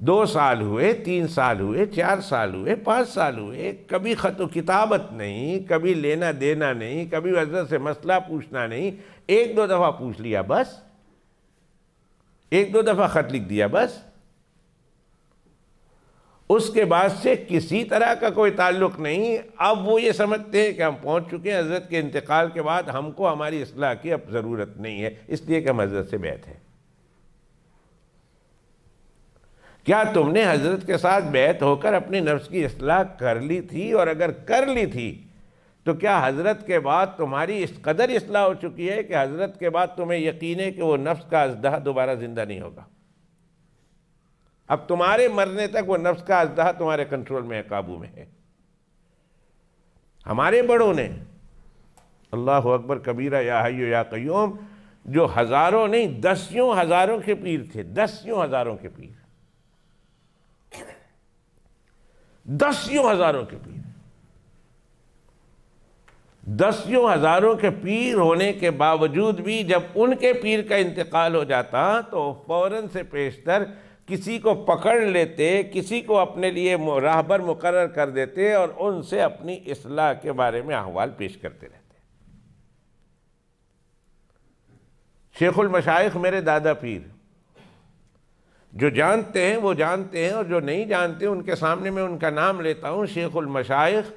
Speaker 1: 2 سال ہوئے، 3 سال ہوئے، 4 سال ہوئے، 5 سال ہوئے، کبھی خط و کتابت نہیں، کبھی لینا دینا نہیں، کبھی حضرت سے مسئلہ پوچھنا نہیں، 1-2 دفعہ پوچھ لیا بس، 1-2 دفعہ خط لکھ دیا بس، اس کے بعد سے کسی طرح کا کوئی تعلق نہیں۔ اب وہ یہ سمجھتے ہیں کہ ہم پہنچ چکے ہیں، حضرت کے انتقال کے بعد ہم کو ہماری اصلاح کی اب ضرورت نہیں ہے، اس لیے کہ ہم حضرت سے بیعت ہے۔ کیا تم نے حضرت کے ساتھ بیعت ہو کر اپنے نفس کی اصلاح کر لی تھی؟ اور اگر کر لی تھی تو کیا حضرت کے بعد تمہاری اس قدر اصلاح ہو چکی ہے کہ حضرت کے بعد تمہیں یقین ہے کہ وہ نفس کا اژدہا دوبارہ زندہ نہیں ہوگا؟ اب تمہارے مرنے تک وہ نفس کا اژدہا تمہارے کنٹرول میں ہے، قابو میں ہے۔ ہمارے بڑوں نے، اللہ اکبر کبیرہ یا حی یا قیوم، جو ہزاروں نہیں 10 ہزاروں کے پیر تھے، 10 ہزاروں کے پیر، 10 ہزاروں کے پیر، 10 ہزاروں کے پیر ہونے کے باوجود بھی جب ان کے پیر کا انتقال ہو جاتا تو فوراً سے پیشتر کسی کو پکڑ لیتے، کسی کو اپنے لیے راہبر مقرر کر دیتے اور ان سے اپنی اصلاح کے بارے میں احوال پیش کرتے رہتے۔ شیخ المشائخ میرے دادا پیر، جو جانتے ہیں وہ جانتے ہیں، اور جو نہیں جانتے ان کے سامنے میں ان کا نام لیتا ہوں۔ شیخ المشائخ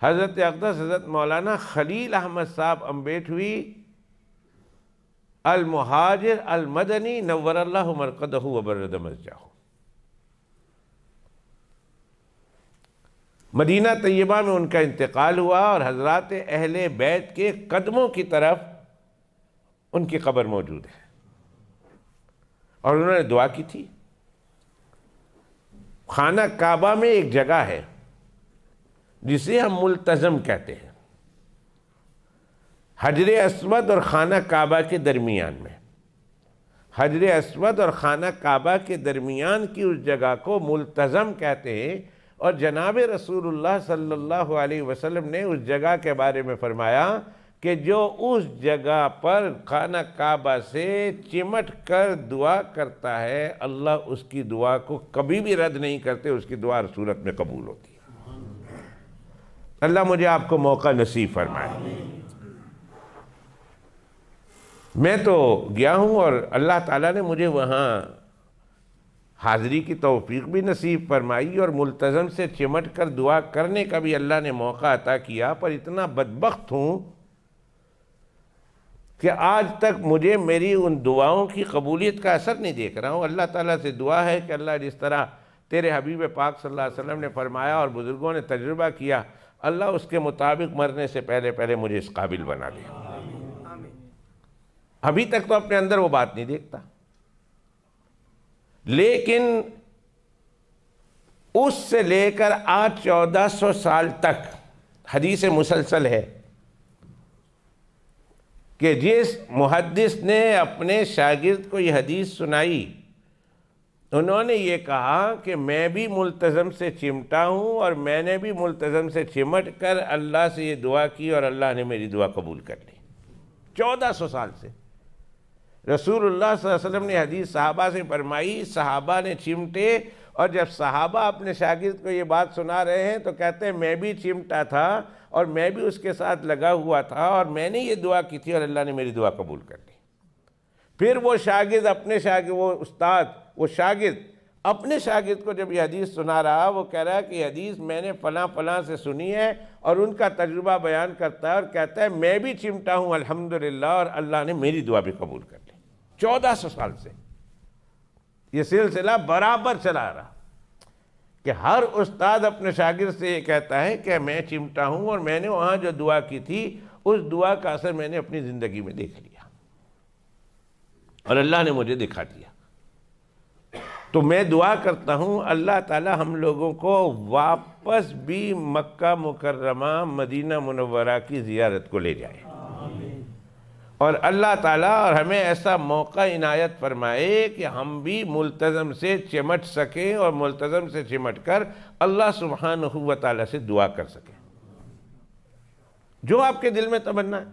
Speaker 1: حضرت اقدس حضرت مولانا خلیل احمد صاحب امبیٹوی المہاجر المدنی نور اللہ مرقدہ وبرد مسجدہ، مدینہ طیبہ میں ان کا انتقال ہوا اور حضرات اہل بیت کے قدموں کی طرف ان کی قبر موجود ہے، اور انہوں نے دعا کی تھی۔ خانہ کعبہ میں ایک جگہ ہے جسے ہم ملتزم کہتے ہیں، حجر اسود اور خانہ کعبہ کے درمیان میں، حجر اسود اور خانہ کعبہ کے درمیان کی اس جگہ کو ملتزم کہتے ہیں، اور جناب رسول اللہ صلی اللہ علیہ وسلم نے اس جگہ کے بارے میں فرمایا کہ جو اس جگہ پر خانہ کعبہ سے چمٹ کر دعا کرتا ہے اللہ اس کی دعا کو کبھی بھی رد نہیں کرتے، اس کی دعا ہر صورت میں قبول ہوتی ہے۔ اللہ مجھے آپ کو موقع نصیب فرمائے۔ میں تو گیا ہوں اور اللہ تعالیٰ نے مجھے وہاں حاضری کی توفیق بھی نصیب فرمائی، اور ملتزم سے چمٹ کر دعا کرنے کا بھی اللہ نے موقع عطا کیا، پر اتنا بدبخت ہوں کہ آج تک مجھے میری ان دعاؤں کی قبولیت کا اثر نہیں دیکھ رہا ہوں۔ اللہ تعالیٰ سے دعا ہے کہ اللہ جس طرح تیرے حبیب پاک صلی اللہ علیہ وسلم نے فرمایا اور بزرگوں نے تجربہ کیا، اللہ اس کے مطابق مرنے سے پہلے پہلے مجھے اس قابل بنا دے۔ ابھی تک تو اپنے اندر وہ بات نہیں دیکھتا، لیکن اس سے لے کر آج 1400 سال تک حدیث مسلسل ہے کہ جس محدث نے اپنے شاگرد کو یہ حدیث سنائی، انہوں نے یہ کہا کہ میں بھی ملتزم سے چمٹا ہوں اور میں نے بھی ملتزم سے چمٹ کر اللہ سے یہ دعا کی اور اللہ نے میری دعا قبول کر لی۔ 1400 سال سے رسول اللہ صلی اللہ علیہ وسلم نے حدیث صحابہ سے فرمائی، صحابہ نے چمٹے، اور جب صحابہ اپنے شاگرد کو یہ بات سنا رہے ہیں تو کہتے ہیں میں بھی چمٹا تھا اور میں بھی اس کے ساتھ لگا ہوا تھا اور میں نے یہ دعا کی تھی اور اللہ نے میری دعا قبول کر لی۔ پھر وہ شاگرد اپنے شاگرد، وہ استاد، وہ شاگرد اپنے شاگرد کو جب یہ حدیث سنا رہا، وہ کہہ رہا ہے کہ یہ حدیث میں نے فلاں فلاں سے سنی ہے، اور ان کا تجربہ بیان کرتا ہے اور کہتا ہے میں بھی چمٹا ہوں الحمدللہ اور اللہ نے میری دعا بھی قبول کر لی۔ 1400 سال سے یہ سلسلہ برابر چلا رہا کہ ہر استاد اپنے شاگرد سے یہ کہتا ہے کہ میں چمٹا ہوں اور میں نے وہاں جو دعا کی تھی اس دعا کا اثر میں نے اپنی زندگی میں دیکھ لیا اور اللہ نے مجھے دکھا دیا۔ تو میں دعا کرتا ہوں اللہ تعالی ہم لوگوں کو واپس بھی مکہ مکرمہ مدینہ منورہ کی زیارت کو لے جائے، اور اللہ تعالیٰ اور ہمیں ایسا موقع عنایت فرمائے کہ ہم بھی ملتزم سے چمٹ سکیں اور ملتزم سے چمٹ کر اللہ سبحانہ و تعالیٰ سے دعا کر سکیں جو آپ کے دل میں تمنا ہے۔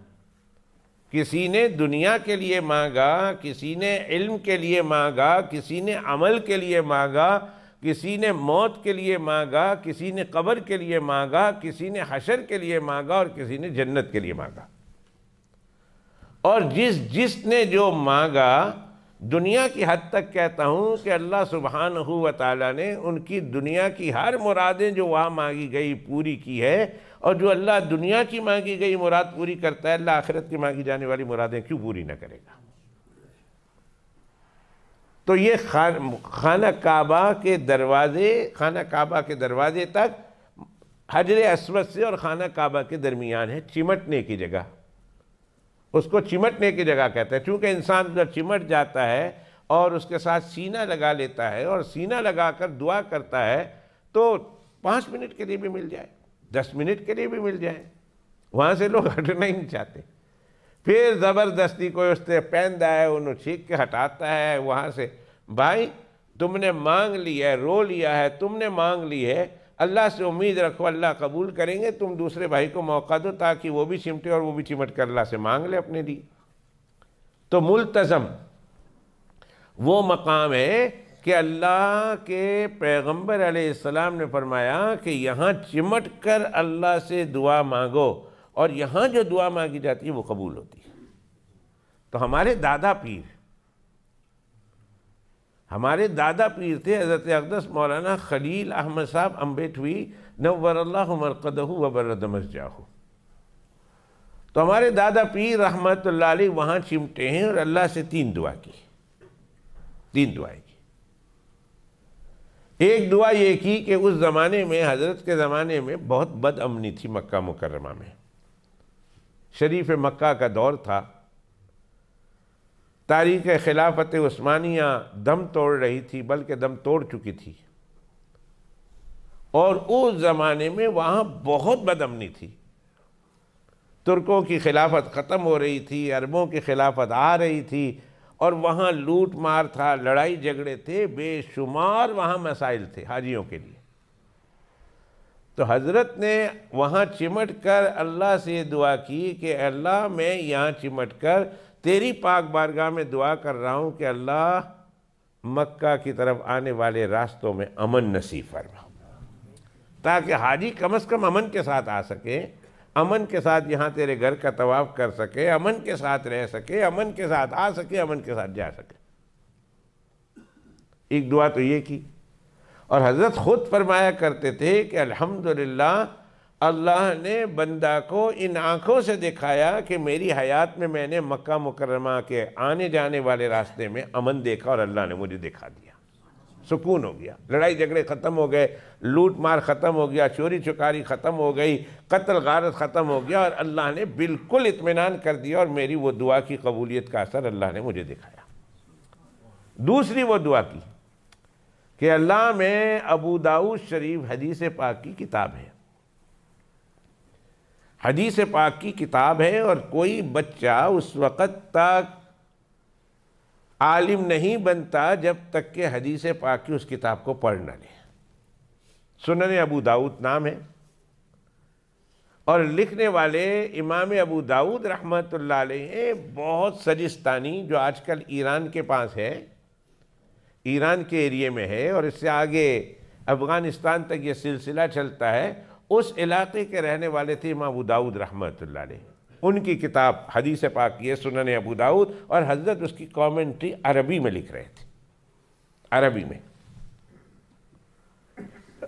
Speaker 1: کسی نے دنیا کے لیے مانگا، کسی نے علم کے لیے مانگا، کسی نے عمل کے لیے مانگا، کسی نے موت کے لیے مانگا، کسی نے قبر کے لیے مانگا، کسی نے حشر کے لیے مانگا اور کسی نے جنت کے لیے مانگا، اور جس نے جو مانگا، دنیا کی حد تک کہتا ہوں کہ اللہ سبحانہ و تعالیٰ نے ان کی دنیا کی ہر مرادیں جو وہاں مانگی گئی پوری کی ہے، اور جو اللہ دنیا کی مانگی گئی مراد پوری کرتا ہے، اللہ آخرت کی مانگی جانے والی مرادیں کیوں پوری نہ کرے گا؟ تو یہ خانہ کعبہ کے دروازے تک حجر اسود سے اور خانہ کعبہ کے درمیان ہے، چمٹنے کی جگہ، اس کو چمٹنے کی جگہ کہتا ہے، چونکہ انسان جب چمٹ جاتا ہے اور اس کے ساتھ سینہ لگا لیتا ہے اور سینہ لگا کر دعا کرتا ہے تو 5 منٹ کے لیے بھی مل جائے، 10 منٹ کے لیے بھی مل جائے، وہاں سے لوگ ہٹنا ہی نہیں چاہتے، پھر زبردستی کوئی اس سے پیندا ہے انہوں چھینک کے ہٹاتا ہے وہاں سے۔ بھائی تم نے مانگ لی ہے، رو لیا ہے، تم نے مانگ لی ہے، اللہ سے امید رکھو اللہ قبول کریں گے، تم دوسرے بھائی کو موقع دو تاکہ وہ بھی چمٹے اور وہ بھی چمٹ کر اللہ سے مانگ لے اپنے لیے۔ تو ملتزم وہ مقام ہے کہ اللہ کے پیغمبر علیہ السلام نے فرمایا کہ یہاں چمٹ کر اللہ سے دعا مانگو اور یہاں جو دعا مانگی جاتی ہے وہ قبول ہوتی ہے۔ تو ہمارے دادا پیر تھے حضرت اقدس مولانا خلیل احمد صاحب امبیٹوی نور اللہ مرقدہ وبرد مسجدہ۔ تو ہمارے دادا پیر رحمت اللہ علیہ وہاں چمٹے ہیں اور اللہ سے 3 دعا کی، 3 دعائیں کی۔ ایک دعا یہ کی کہ اس زمانے میں، حضرت کے زمانے میں بہت بد امنی تھی مکہ مکرمہ میں، شریف مکہ کا دور تھا، تاریخ خلافت عثمانیہ دم توڑ رہی تھی، بلکہ دم توڑ چکی تھی، اور اس زمانے میں وہاں بہت بد امنی تھی۔ ترکوں کی خلافت ختم ہو رہی تھی، عربوں کی خلافت آ رہی تھی، اور وہاں لوٹ مار تھا، لڑائی جھگڑے تھے، بے شمار وہاں مسائل تھے حاجیوں کے لیے۔ تو حضرت نے وہاں چمٹ کر اللہ سے یہ دعا کی کہ اللہ میں یہاں چمٹ کر تیری پاک بارگاہ میں دعا کر رہا ہوں کہ اللہ مکہ کی طرف آنے والے راستوں میں امن نصیب فرما، تاکہ حاجی کم از کم امن کے ساتھ آ سکے، امن کے ساتھ یہاں تیرے گھر کا طواف کر سکے، امن کے ساتھ رہ سکے، امن کے ساتھ آ سکے، امن کے ساتھ جا سکے۔ ایک دعا تو یہ کی، اور حضرت خود فرمایا کرتے تھے کہ الحمدللہ اللہ نے بندہ کو ان آنکھوں سے دکھایا کہ میری حیات میں نے مکہ مکرمہ کے آنے جانے والے راستے میں امن دیکھا، اور اللہ نے مجھے دکھا دیا، سکون ہو گیا، لڑائی جھگڑے ختم ہو گئے، لوٹ مار ختم ہو گیا، چوری چکاری ختم ہو گئی، قتل غارت ختم ہو گیا، اور اللہ نے بالکل اطمینان کر دیا، اور میری وہ دعا کی قبولیت کا اثر اللہ نے مجھے دکھایا۔ دوسری وہ دعا کی کہ اللہ میں ابو داؤد شریف حدیث پاک کی کتاب ہے، حدیث پاک کی کتاب ہے، اور کوئی بچہ اس وقت تک عالم نہیں بنتا جب تک کہ حدیث پاک کی اس کتاب کو پڑھ نہ لے۔ سنن ابو داؤد نام ہے، اور لکھنے والے امام ابو داؤد رحمت اللہ علیہ بہت سجستانی، جو آج کل ایران کے پاس ہے، ایران کے ایریے میں ہے، اور اس سے آگے افغانستان تک یہ سلسلہ چلتا ہے، اس علاقے کے رہنے والے تھے امام ابو داؤد رحمت اللہ علیہ۔ ان کی کتاب حدیث پاک کی ہے سنن ابو داؤد، اور حضرت اس کی کامنٹری عربی میں لکھ رہے تھے، عربی میں،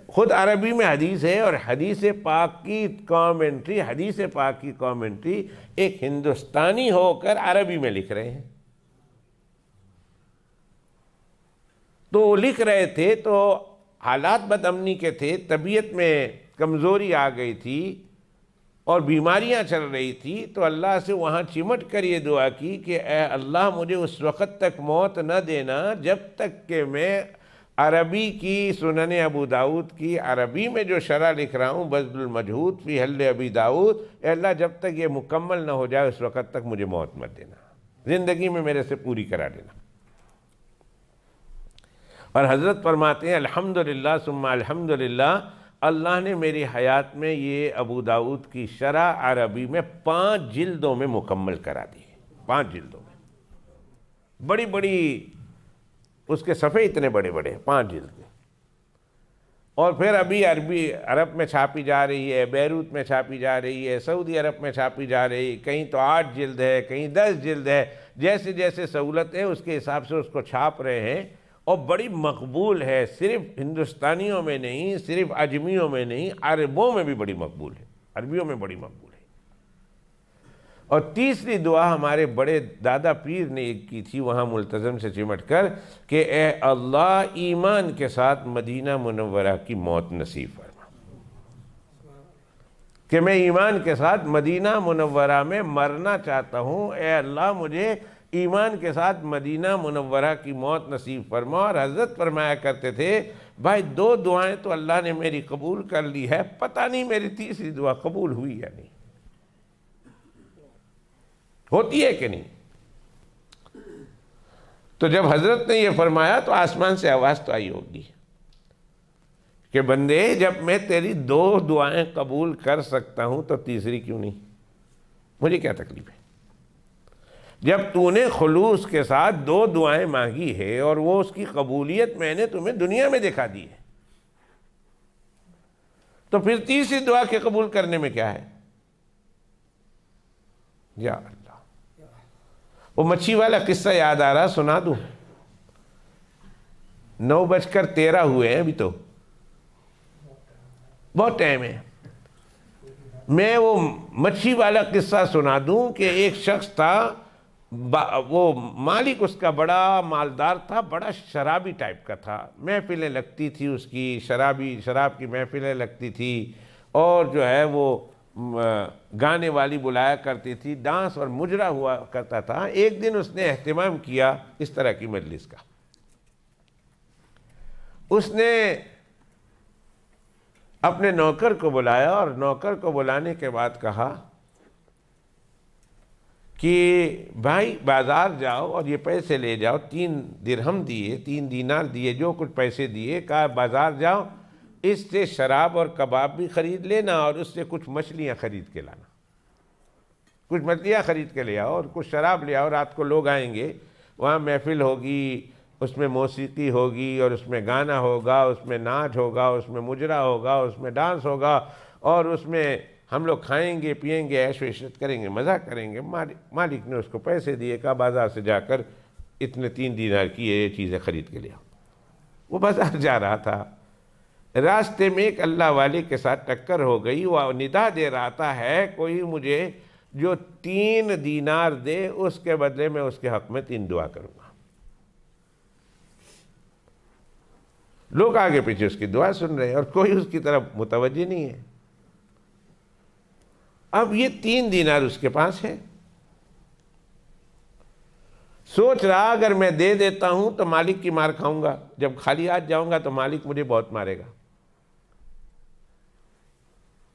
Speaker 1: خود عربی میں حدیث ہے، اور حدیث پاک کی کامنٹری، حدیث پاک کی کامنٹری ایک ہندوستانی ہو کر عربی میں لکھ رہے ہیں۔ تو وہ لکھ رہے تھے تو حالات بد امنی کے تھے، طبیعت میں کمزوری آ گئی تھی، اور بیماریاں چل رہی تھی، تو اللہ سے وہاں چمٹ کر یہ دعا کی کہ اے اللہ مجھے اس وقت تک موت نہ دینا جب تک کہ میں عربی کی، سنن ابو داؤد کی عربی میں جو شرح لکھ رہا ہوں، بذل المجہود فی حل ابی داؤد، اے اللہ جب تک یہ مکمل نہ ہو جائے اس وقت تک مجھے موت مت دینا، زندگی میں میرے سے پوری کرا دینا۔ اور حضرت فرماتے ہیں الحمدللہ ثم الحمدللہ، اللہ نے میری حیات میں یہ ابو داؤد کی شرح عربی میں 5 جلدوں میں مکمل کرا دی، 5 جلدوں میں، بڑی بڑی اس کے صفحے اتنے بڑے بڑے ہیں، 5 جلد میں، اور پھر ابھی عرب میں چھاپی جا رہی ہے، بیروت میں چھاپی جا رہی ہے، سعودی عرب میں چھاپی جا رہی ہے، کہیں تو 8 جلد ہے، کہیں 10 جلد ہے، جیسے جیسے سہولت ہے اس کے حساب سے اس کو چھاپ رہے ہیں، اور بڑی مقبول ہے، صرف ہندوستانیوں میں نہیں، صرف عجمیوں میں نہیں، عربوں میں بھی بڑی مقبول ہے، عربیوں میں بڑی مقبول ہے۔ اور تیسری دعا ہمارے بڑے دادا پیر نے ایک کی تھی وہاں ملتزم سے چمٹ کر کہ اے اللہ ایمان کے ساتھ مدینہ منورہ کی موت نصیب فرما، کہ میں ایمان کے ساتھ مدینہ منورہ میں مرنا چاہتا ہوں، اے اللہ مجھے ایمان کے ساتھ مدینہ منورہ کی موت نصیب فرما۔ اور حضرت فرمایا کرتے تھے بھائی 2 دعائیں تو اللہ نے میری قبول کر لی ہے، پتہ نہیں میری تیسری دعا قبول ہوئی یا نہیں، ہوتی ہے کہ نہیں۔ تو جب حضرت نے یہ فرمایا تو آسمان سے آواز تو آئی ہوگی کہ بندے جب میں تیری 2 دعائیں قبول کر سکتا ہوں تو تیسری کیوں نہیں، مجھے کیا تکلیف ہے؟ جب تو نے خلوص کے ساتھ 2 دعائیں مانگی ہے اور وہ اس کی قبولیت میں نے تمہیں دنیا میں دکھا دی ہے، تو پھر تیسری دعا کے قبول کرنے میں کیا ہے؟ یا اللہ، وہ مچھی والا قصہ یاد آ رہا، سنا دوں؟ 9:13 ہوئے ہیں ابھی تو، بہت ٹائم ہے۔ میں وہ مچھی والا قصہ سنا دوں کہ ایک شخص تھا، وہ مالک اس کا بڑا مالدار تھا، بڑا شرابی ٹائپ کا تھا، محفلیں لگتی تھی اس کی، شراب کی محفلیں لگتی تھی، اور جو ہے وہ گانے والی بلایا کرتی تھی، ڈانس اور مجرا ہوا کرتا تھا۔ ایک دن اس نے اہتمام کیا اس طرح کی مجلس کا، اس نے اپنے نوکر کو بلایا اور نوکر کو بلانے کے بعد کہا کہ بھائی بازار جاؤ اور یہ پیسے لے جاؤ، 3 درہم دیے، 3 دینار دیے، جو کچھ پیسے دیے، کہا بازار جاؤ، اس سے شراب اور کباب بھی خرید لینا اور اس سے کچھ مچھلیاں خرید کے لانا، کچھ مچھلیاں خرید کے لے آؤ اور کچھ شراب لے آؤ، رات کو لوگ آئیں گے، وہاں محفل ہوگی، اس میں موسیقی ہوگی اور اس میں گانا ہوگا، اس میں ناچ ہوگا، اس میں مجرا ہوگا، اس میں ڈانس ہوگا، اور اس میں ہم لوگ کھائیں گے پیئیں گے، عیش و عشرت کریں گے، مزہ کریں گے۔ مالک نے اس کو پیسے دیے، کہا بازار سے جا کر اتنے 3 دینار کی یہ چیزیں خرید کے لے آؤ۔ وہ بازار جا رہا تھا، راستے میں ایک اللہ والے کے ساتھ ٹکر ہو گئی، وہ ندا دے رہا تھا، ہے کوئی مجھے جو 3 دینار دے، اس کے بدلے میں اس کے حق میں 3 دعا کروں گا۔ لوگ آگے پیچھے اس کی دعا سن رہے ہیں اور کوئی اس کی طرف متوجہ نہیں ہے۔ اب یہ 3 دینار اس کے پاس ہے، سوچ رہا اگر میں دے دیتا ہوں تو مالک کی مار کھاؤں گا، جب خالی ہاتھ جاؤں گا تو مالک مجھے بہت مارے گا،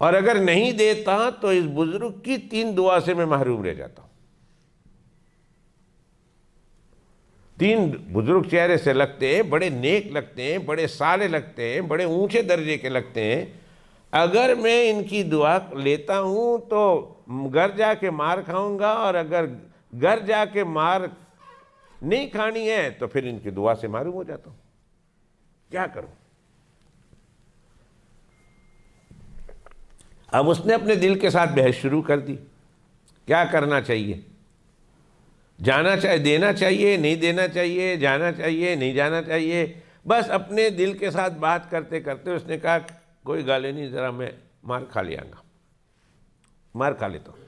Speaker 1: اور اگر نہیں دیتا تو اس بزرگ کی 3 دعا سے میں محروم رہ جاتا ہوں۔ 3 بزرگ چہرے سے لگتے ہیں، بڑے نیک لگتے ہیں، بڑے صالح لگتے ہیں، بڑے اونچے درجے کے لگتے ہیں، اگر میں ان کی دعا لیتا ہوں تو گھر جا کے مار کھاؤں گا، اور اگر گھر جا کے مار نہیں کھانی ہے تو پھر ان کی دعا سے محروم ہو جاتا ہوں، کیا کروں؟ اب اس نے اپنے دل کے ساتھ بحث شروع کر دی، کیا کرنا چاہیے؟ جانا چاہیے، دینا چاہیے، نہیں دینا چاہیے، جانا چاہیے، نہیں جانا چاہیے؟ بس اپنے دل کے ساتھ بات کرتے کرتے اس نے کہا کوئی گالے نہیں، ذرا میں مار کھا لیتا ہوں،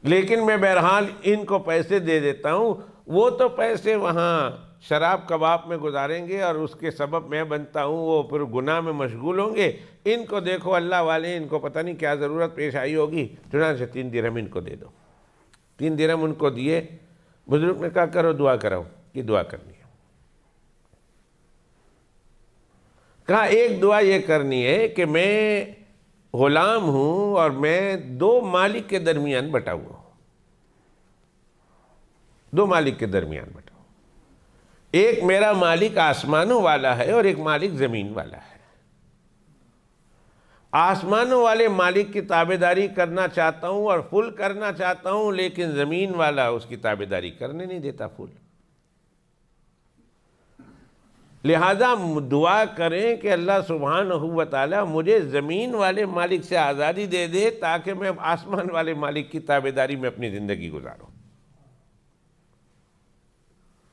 Speaker 1: لیکن میں بہرحال ان کو پیسے دے دیتا ہوں، وہ تو پیسے وہاں شراب کباب میں گزاریں گے اور اس کے سبب میں بنتا ہوں، وہ پھر گناہ میں مشغول ہوں گے، ان کو دیکھو اللہ والے، ان کو پتہ نہیں کیا ضرورت پیش آئی ہوگی، چنانچہ 3 درہم ان کو دے دو۔ 3 درہم ان کو دیے، بزرگ نے کہا کرو دعا کراؤ، کہ دعا کرنی ہے۔ کہا ایک دعا یہ کرنی ہے کہ میں غلام ہوں اور میں 2 مالک کے درمیان بٹا ہوا ہوں، 2 مالک کے درمیان بٹا ہوں، ایک میرا مالک آسمانوں والا ہے اور ایک مالک زمین والا ہے۔ آسمانوں والے مالک کی تابعداری کرنا چاہتا ہوں اور فل کرنا چاہتا ہوں، لیکن زمین والا اس کی تابعداری کرنے نہیں دیتا فل، لہذا دعا کریں کہ اللہ سبحانہ و تعالی مجھے زمین والے مالک سے آزادی دے دے تاکہ میں آسمان والے مالک کی تابعداری میں اپنی زندگی گزاروں۔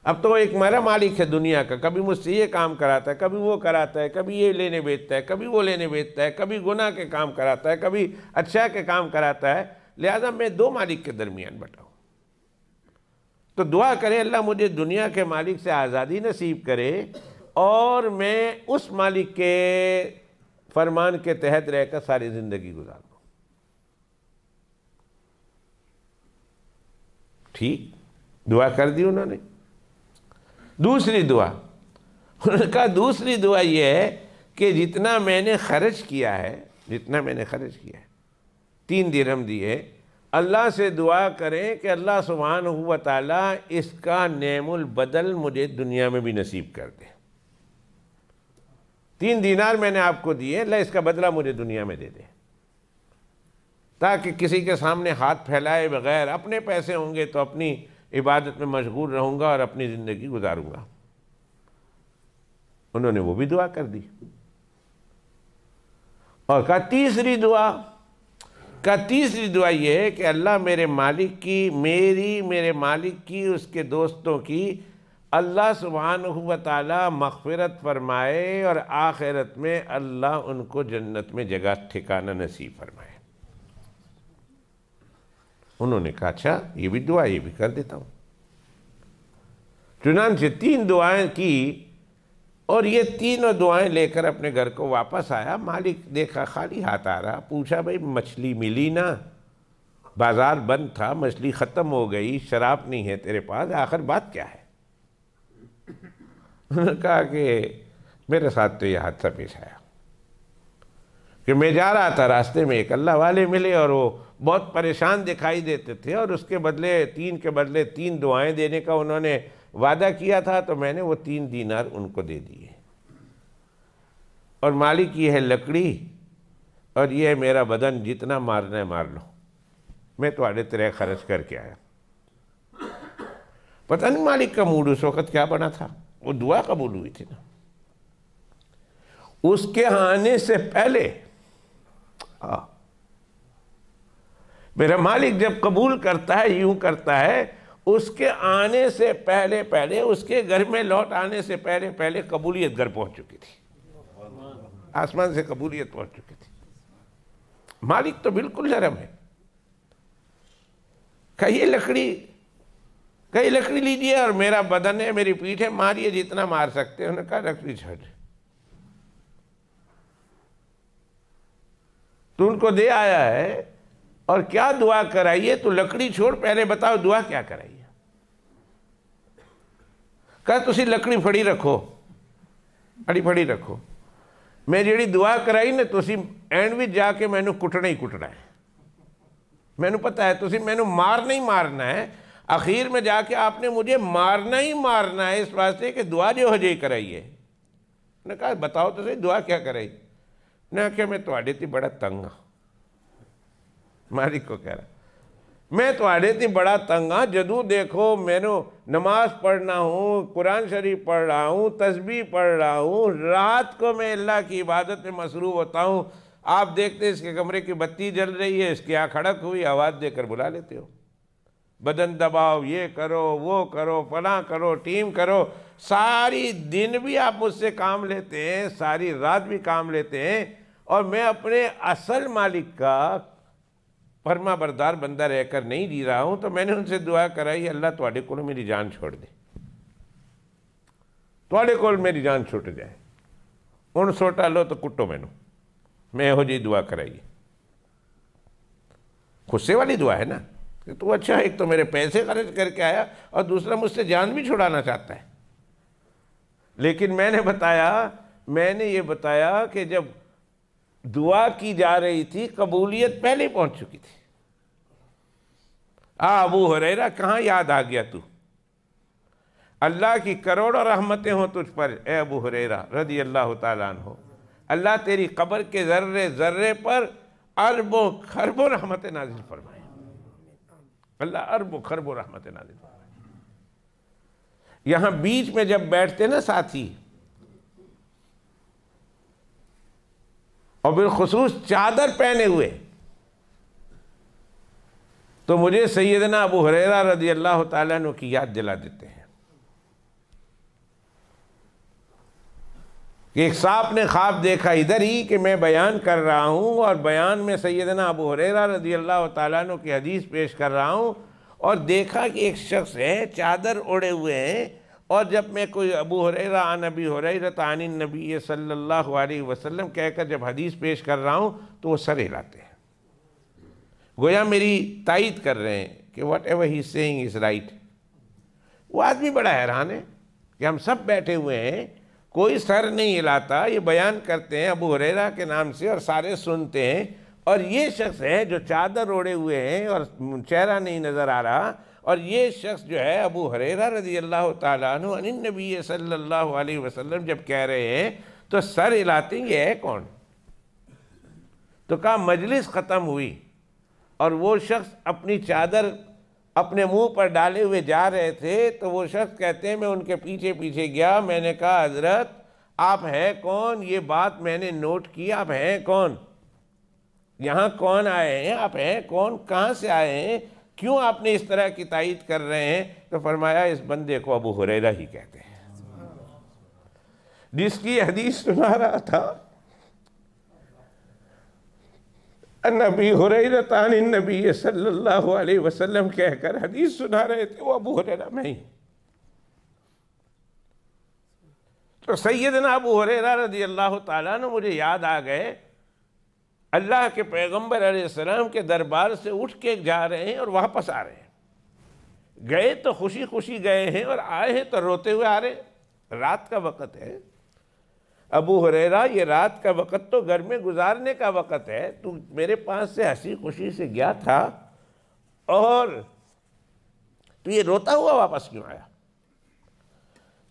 Speaker 1: اب تو ایک میرا مالک ہے دنیا کا، کبھی مجھ سے یہ کام کراتا ہے، کبھی وہ کراتا ہے، کبھی یہ لینے بیچتا ہے، کبھی وہ لینے بیچتا ہے، کبھی گناہ کے کام کراتا ہے، کبھی اچھا کے کام کراتا ہے، لہذا میں 2 مالک کے درمیان بٹا ہوں۔ تو دعا کریں اللہ مجھے دنیا کے مالک سے آزادی نصیب کرے اور میں اس مالک کے فرمان کے تحت رہ کر ساری زندگی گزار دوں۔ ٹھیک، دعا کر دی انہوں نے۔ دوسری دعا، انہوں نے کہا دوسری دعا یہ ہے کہ جتنا میں نے خرچ کیا ہے 3 درہم دیے، اللہ سے دعا کریں کہ اللہ سبحانہ و تعالیٰ اس کا نعم البدل مجھے دنیا میں بھی نصیب کر دے۔ 3 دینار میں نے آپ کو دیے، اللہ اس کا بدلہ مجھے دنیا میں دے دے، تاکہ کسی کے سامنے ہاتھ پھیلائے بغیر، اپنے پیسے ہوں گے تو اپنی عبادت میں مشغول رہوں گا اور اپنی زندگی گزاروں گا۔ انہوں نے وہ بھی دعا کر دی اور کہا تیسری دعا یہ ہے کہ اللہ میرے مالک کی، میرے مالک کی، اس کے دوستوں کی اللہ سبحانہ و تعالی مغفرت فرمائے اور آخرت میں اللہ ان کو جنت میں جگہ ٹھکانہ نصیب فرمائے۔ انہوں نے کہا اچھا یہ بھی دعا، یہ بھی کر دیتا ہوں۔ چنانچہ 3 دعائیں کی اور یہ تینوں دعائیں لے کر اپنے گھر کو واپس آیا۔ مالک دیکھا خالی ہاتھ آ رہا، پوچھا بھئی مچھلی ملی نا؟ بازار بند تھا، مچھلی ختم ہو گئی، شراب نہیں ہے تیرے پاس، آخر بات کیا ہے؟ انہوں نے کہا کہ میرے ساتھ تو یہ حادثہ پیش آیا کہ میں جا رہا تھا، راستے میں ایک اللہ والے ملے اور وہ بہت پریشان دکھائی دیتے تھے، اور اس کے بدلے 3 کے بدلے 3 دعائیں دینے کا انہوں نے وعدہ کیا تھا، تو میں نے وہ 3 دینار ان کو دے دیے، اور مالک یہ ہے لکڑی اور یہ ہے میرا بدن، جتنا مارنا ہے مار لو، میں تھوڑے تیرے خرچ کر کے آیا۔ پتہ نہیں مالک کا موڈ اس وقت کیا بنا تھا، وہ دعا قبول ہوئی تھی نا۔ اس کے آنے سے پہلے میرا مالک جب قبول کرتا ہے یوں کرتا ہے، اس کے آنے سے پہلے اس کے گھر میں لوٹ آنے سے پہلے قبولیت گھر پہنچ چکی تھی، آسمان سے قبولیت پہنچ چکی تھی۔ مالک تو بالکل نرم ہے، کہیے لکڑی لیجئے اور میرا بدن ہے، میری پیٹھ ہے، ماریے جتنا مار سکتے ہیں۔ انہوں نے کہا لکڑی چھوڑ، تو ان کو دے آیا ہے اور کیا دعا کرائیے؟ تو لکڑی چھوڑ، پہلے بتاؤ دعا کیا کرائیے؟ کہا تسی لکڑی پھڑی رکھو، پھڑی رکھو، میں جیڑی دعا کرائی نا تسی اینڈ وچ جا کے مینوں کٹنا ہی کٹنا ہے، مینوں پتہ ہے تسی مینوں مارنا ہی مارنا ہے، اخیر میں جا کے آپ نے مجھے مارنا ہی مارنا ہے، اس واسطے کہ دعا جو ہو جائی کرائیے۔ انہوں نے کہا بتاؤ تو صحیح دعا کیا کرائی؟ نے کہ میں تواڈے تے بڑا تنگ ہاں، مالک کو کہہ رہا میں تواڈے تے بڑا تنگ ہاں، جدوں دیکھو مینوں نماز پڑھنا ہوں، قرآن شریف پڑھ رہا ہوں، تسبیح پڑھ رہا ہوں، رات کو میں اللہ کی عبادت میں مصروف ہوتا ہوں، آپ دیکھتے اس کے کمرے کی بتی جل رہی ہے، اس کی آنکھ کھڑک ہوئی، آواز دے کر بلا لیتے ہو، بدن دباؤ، یہ کرو وہ کرو فلاں کرو ٹیم کرو، ساری دن بھی آپ مجھ سے کام لیتے ہیں، ساری رات بھی کام لیتے ہیں، اور میں اپنے اصل مالک کا فرما بردار بندہ رہ کر نہیں جی رہا ہوں۔ تو میں نے ان سے دعا کرائی اللہ تواڈے کول میری جان چھوڑ دے، تواڈے کول میری جان چھوٹ جائے، ان سوٹا لو تو کٹو مینوں، میں ہو جی دعا کرائی۔ غصے والی دعا ہے نا کہ تو اچھا ایک تو میرے پیسے خرچ کر کے آیا اور دوسرا مجھ سے جان بھی چھڑانا چاہتا ہے۔ لیکن میں نے یہ بتایا کہ جب دعا کی جا رہی تھی قبولیت پہلے پہنچ چکی تھی۔ ابو ہریرہ کہاں یاد آ گیا تو؟ اللہ کی کروڑوں رحمتیں ہوں تجھ پر اے ابو ہریرہ رضی اللہ تعالیٰ عنہ، اللہ تیری قبر کے ذرے ذرے پر اربوں خربوں رحمتیں نازل فرمائے، اللہ اربوں خربوں رحمتیں نازل فرمائے۔ یہاں بیچ میں جب بیٹھتے نا ساتھی، اور بالخصوص چادر پہنے ہوئے، تو مجھے سیدنا ابو ہریرہ رضی اللہ تعالیٰ عنہ کی یاد دلا دیتے ہیں کہ ایک صاحب نے خواب دیکھا ادھر ہی کہ میں بیان کر رہا ہوں، اور بیان میں سیدنا ابو ہریرہ رضی اللہ تعالیٰ عنہ کی حدیث پیش کر رہا ہوں، اور دیکھا کہ ایک شخص ہے چادر اوڑے ہوئے ہیں، اور جب میں کوئی ابو ہریرہ عن ابی ہریرہ عن النبی صلی اللہ علیہ وسلم کہہ کر جب حدیث پیش کر رہا ہوں تو وہ سر ہلاتے ہیں، گویا میری تائید کر رہے ہیں کہ whatever he seeing is right. وہ آدمی بڑا حیران ہے کہ ہم سب بیٹھے ہوئے ہیں، کوئی سر نہیں ہلاتا، یہ بیان کرتے ہیں ابو ہریرہ کے نام سے اور سارے سنتے ہیں، اور یہ شخص ہے جو چادر اوڑے ہوئے ہیں اور چہرہ نہیں نظر آ رہا، اور یہ شخص جو ہے ابو ہریرہ رضی اللہ تعالیٰ عنہ عن النبی صلی اللہ علیہ وسلم جب کہہ رہے ہیں تو سر ہلاتے ہیں، یہ ہے کون؟ تو کہا مجلس ختم ہوئی اور وہ شخص اپنی چادر اپنے منہ پر ڈالے ہوئے جا رہے تھے، تو وہ شخص کہتے ہیں میں ان کے پیچھے پیچھے گیا، میں نے کہا حضرت آپ ہیں کون؟ یہ بات میں نے نوٹ کی، آپ ہیں کون؟ یہاں کون آئے ہیں؟ آپ ہیں کون؟ کہاں سے آئے ہیں؟ کیوں آپ نے اس طرح کی تائید کر رہے ہیں؟ تو فرمایا اس بندے کو ابو ہریرہ ہی کہتے ہیں، جس کی حدیث سنا رہا تھا نبی ہریرہ عن النبی صلی اللہ علیہ وسلم کہہ کر حدیث سنا رہے تھے، وہ ابو ہریرہ میں ہی۔ تو سیدنا ابو ہریرہ رضی اللہ تعالیٰ عنہ مجھے یاد آ گئے، اللہ کے پیغمبر علیہ السلام کے دربار سے اٹھ کے جا رہے ہیں اور واپس آ رہے ہیں، گئے تو خوشی خوشی گئے ہیں اور آئے ہیں تو روتے ہوئے آ رہے ہیں، رات کا وقت ہے۔ ابو ہریرہ یہ رات کا وقت تو گھر میں گزارنے کا وقت ہے، تو میرے پاس سے ہنسی خوشی سے گیا تھا اور تو یہ روتا ہوا واپس کیوں آیا؟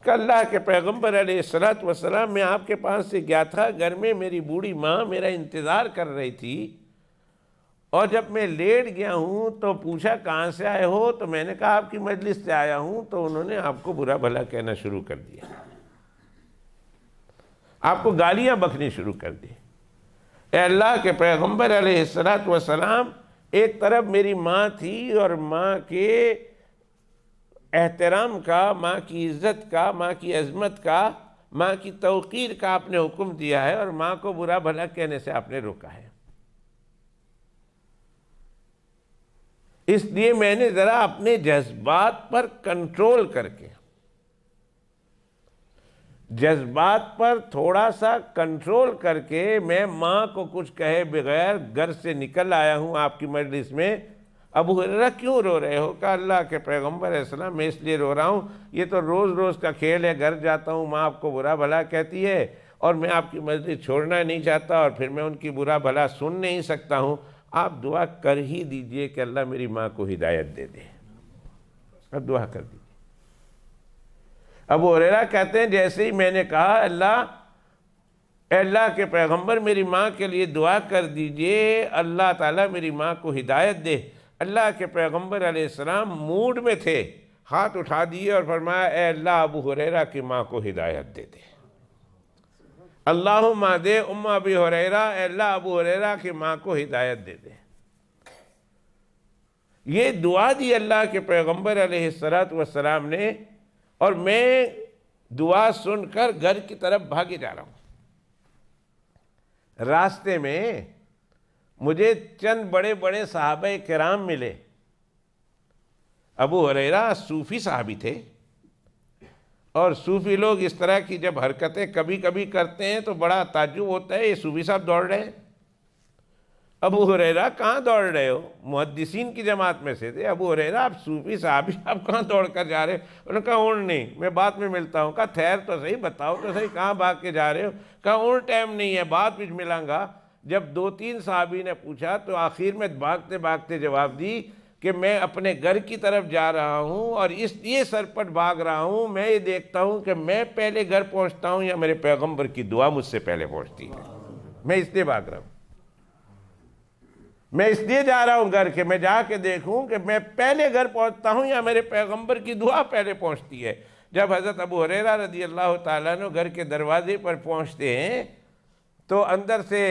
Speaker 1: کہ اللہ کے پیغمبر علیہ السلام میں آپ کے پاس سے گیا تھا، گھر میں میری بوڑھی ماں میرا انتظار کر رہی تھی، اور جب میں لیٹ گیا ہوں تو پوچھا کہاں سے آئے ہو؟ تو میں نے کہا آپ کی مجلس سے آیا ہوں، تو انہوں نے آپ کو برا بھلا کہنا شروع کر دیا، آپ کو گالیاں بکنی شروع کر دی۔ اے اللہ کے پیغمبر علیہ السلام، ایک طرف میری ماں تھی اور ماں کے احترام کا، ماں کی عزت کا، ماں کی عظمت کا، ماں کی توقیر کا آپ نے حکم دیا ہے، اور ماں کو برا بھلا کہنے سے آپ نے روکا ہے۔ اس لیے میں نے ذرا اپنے جذبات پر کنٹرول کر کے، جذبات پر تھوڑا سا کنٹرول کر کے میں ماں کو کچھ کہے بغیر گھر سے نکل آیا ہوں آپ کی مجلس میں۔ ابو ہریرہ کیوں رو رہے ہو؟ کہ اللہ کے پیغمبر علیہ السلام میں اس لیے رو رہا ہوں، یہ تو روز روز کا کھیل ہے، گھر جاتا ہوں ماں آپ کو برا بھلا کہتی ہے اور میں آپ کی مجلس چھوڑنا نہیں چاہتا، اور پھر میں ان کی برا بھلا سن نہیں سکتا ہوں، آپ دعا کر ہی دیجئے کہ اللہ میری ماں کو ہدایت دے دے، اب دعا کر دیجئے۔ ابو ہریرہ کہتے ہیں جیسے ہی میں نے کہا اے اللہ کے پیغمبر میری ماں کے لیے دعا کر دیجئے، اللہ تعالیٰ میری ماں کو ہدایت دے، اللہ کے پیغمبر علیہ السلام موڈ میں تھے، ہاتھ اٹھا دیے اور فرمایا اے اللہ ابو ہریرہ کی ماں کو ہدایت دے دے، اللہم اہد ام ابی ہریرہ، اے اللہ ابو ہریرہ کی ماں کو ہدایت دے دے۔ یہ دعا دی اللہ کے پیغمبر علیہ السلام نے، اور میں دعا سن کر گھر کی طرف بھاگے جا رہا ہوں۔ راستے میں مجھے چند بڑے بڑے صحابہ کرام ملے۔ ابو ہریرہ صوفی صحابی تھے، اور صوفی لوگ اس طرح کی جب حرکتیں کبھی کبھی کرتے ہیں تو بڑا تعجب ہوتا ہے، یہ صوفی صاحب دوڑ رہے ہیں۔ ابو ہریرہ کہاں دوڑ رہے ہو؟ محدثین کی جماعت میں سے تھے۔ ابو ہریرہ آپ صوفی صحابی، آپ کہاں دوڑ کر جا رہے ہو؟ انہوں نے کہا اونٹ نہیں، میں بعد میں ملتا ہوں۔ کہا ٹھہر تو صحیح، بتاؤ تو صحیح کہاں بھاگ کے جا رہے ہو؟ کہا اونٹ ٹائم نہیں ہے، بعد میں ملوں گا۔ جب دو تین صحابی نے پوچھا تو آخر میں بھاگتے بھاگتے جواب دی کہ میں اپنے گھر کی طرف جا رہا ہوں، اور اس لیے سرپٹ بھاگ رہا ہوں، میں یہ دیکھتا ہوں کہ میں پہلے گھر پہنچتا ہوں یا میرے پیغمبر کی دعا مجھ سے پہلے پہنچتی ہے، میں اس لیے بھاگ رہا ہوں، میں اس لیے جا رہا ہوں گھر کے، میں جا کے دیکھوں کہ میں پہلے گھر پہنچتا ہوں یا میرے پیغمبر کی دعا پہلے پہنچتی ہے۔ جب حضرت ابو ہریرہ رضی اللہ تعالیٰ عنہ گھر کے دروازے پر پہنچتے ہیں تو اندر سے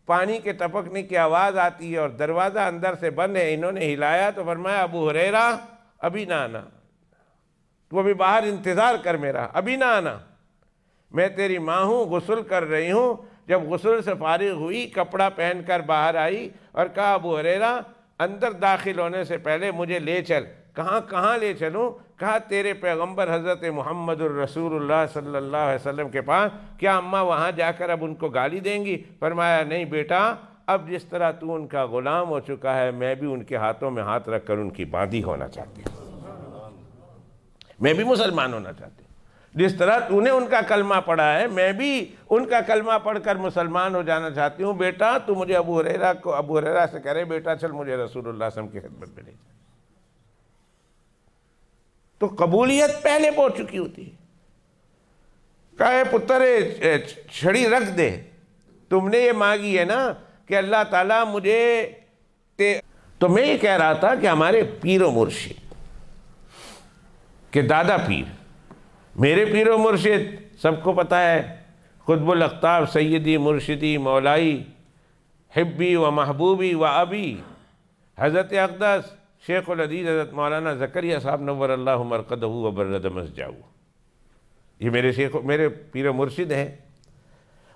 Speaker 1: پانی کے ٹپکنے کی آواز آتی ہے، اور دروازہ اندر سے بند ہے۔ انہوں نے ہلایا تو فرمایا ابو ہریرہ ابھی نہ آنا، تو ابھی باہر انتظار کر میرا، ابھی نہ آنا، میں تیری ماں ہوں، غسل کر رہی ہوں۔ جب غسل سے فارغ ہوئی کپڑا پہن کر باہر آئی اور کہا ابو ہریرہ اندر داخل ہونے سے پہلے مجھے لے چل۔ کہاں لے چلوں؟ کہا تیرے پیغمبر حضرت محمد الرسول اللہ صلی اللہ علیہ وسلم کے پاس، کیا اماں وہاں جا کر اب ان کو گالی دیں گی؟ فرمایا نہیں بیٹا، اب جس طرح تو ان کا غلام ہو چکا ہے، میں بھی ان کے ہاتھوں میں ہاتھ رکھ کر ان کی باندھی ہونا چاہتی ہوں، میں بھی مسلمان ہونا چاہتی ہوں۔ جس طرح تو نے ان کا کلمہ پڑھا ہے، میں بھی ان کا کلمہ پڑھ کر مسلمان ہو جانا چاہتی ہوں۔ بیٹا تو مجھے ابو ہریرہ سے کہہ رہے بیٹا چل مجھے رسول اللہ صلی اللہ علیہ وسلم کی خدمت میں لے جا۔ تو قبولیت پہلے پہنچ چکی ہوتی ہے۔ کہا پتر چھڑی رکھ دے، تم نے یہ مانگی ہے نا کہ اللہ تعالیٰ مجھے تو میں یہ کہہ رہا تھا کہ ہمارے پیر و مرشد کہ دادا پیر، میرے پیر و مرشد سب کو پتہ ہے، قطب الاقطاب سیدی مرشدی مولائی حبی و محبوبی و ابی حضرت اقدس شیخ الحدیث حضرت مولانا زکریا صاحب نور اللہ مرقدہ وبرد مسجدہ، یہ میرے شیخ، میرے پیر و مرشد ہیں،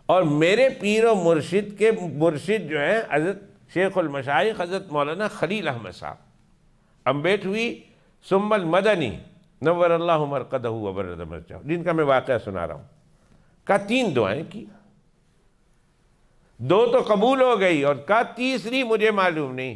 Speaker 1: اور میرے پیر و مرشد کے مرشد جو ہیں حضرت شیخ المشائخ حضرت مولانا خلیل احمد صاحب امبیٹوی ثم المدنی نور اللہ مرقدہ وبرد مسجدہ، جن کا میں واقعہ سنا رہا ہوں، کا 3 دعائیں کی، 2 تو قبول ہو گئی اور کا تیسری مجھے معلوم نہیں۔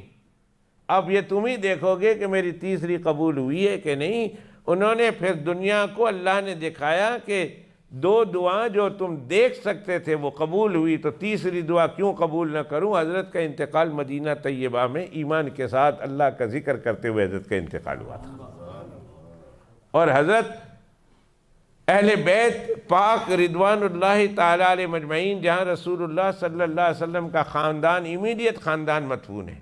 Speaker 1: اب یہ تم ہی دیکھو گے کہ میری تیسری قبول ہوئی ہے کہ نہیں۔ انہوں نے پھر دنیا کو اللہ نے دکھایا کہ 2 دعائیں جو تم دیکھ سکتے تھے وہ قبول ہوئی، تو تیسری دعا کیوں قبول نہ کروں؟ حضرت کا انتقال مدینہ طیبہ میں ایمان کے ساتھ اللہ کا ذکر کرتے ہوئے حضرت کا انتقال ہوا تھا، اور حضرت اہل بیت پاک رضوان اللہ تعالی علیہ مجمعین، جہاں رسول اللہ صلی اللہ علیہ وسلم کا خاندان امیڈیٹ خاندان مدفون ہے،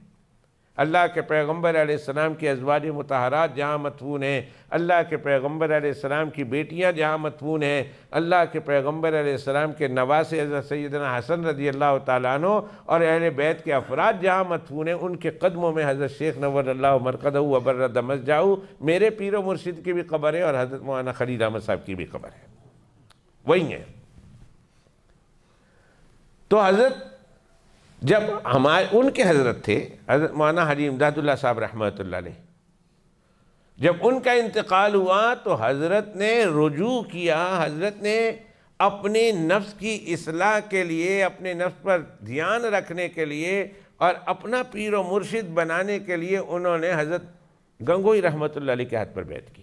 Speaker 1: اللہ کے پیغمبر علیہ السلام کی ازواج مطہرات جہاں مدفون ہیں، اللہ کے پیغمبر علیہ السلام کی بیٹیاں جہاں مدفون ہیں، اللہ کے پیغمبر علیہ السلام کے نواسے حضرت سیدنا حسن رضی اللہ تعالیٰ عنہ اور اہل بیت کے افراد جہاں مدفون ہیں، ان کے قدموں میں حضرت شیخ نور اللہ مرقدہ وبرد مسجدہ میرے پیر و مرشد کی بھی قبر ہے، اور حضرت مولانا خلیل احمد صاحب کی بھی قبر ہے، وہی ہیں۔ تو حضرت جب ان کے حضرت تھے حضرت مولانا حاجی امداد اللہ صاحب رحمۃ اللہ علیہ، جب ان کا انتقال ہوا تو حضرت نے رجوع کیا، حضرت نے اپنے نفس کی اصلاح کے لیے، اپنے نفس پر دھیان رکھنے کے لیے اور اپنا پیر و مرشد بنانے کے لیے انہوں نے حضرت گنگوئی رحمۃ اللہ علیہ کے ہاتھ پر بیعت کی،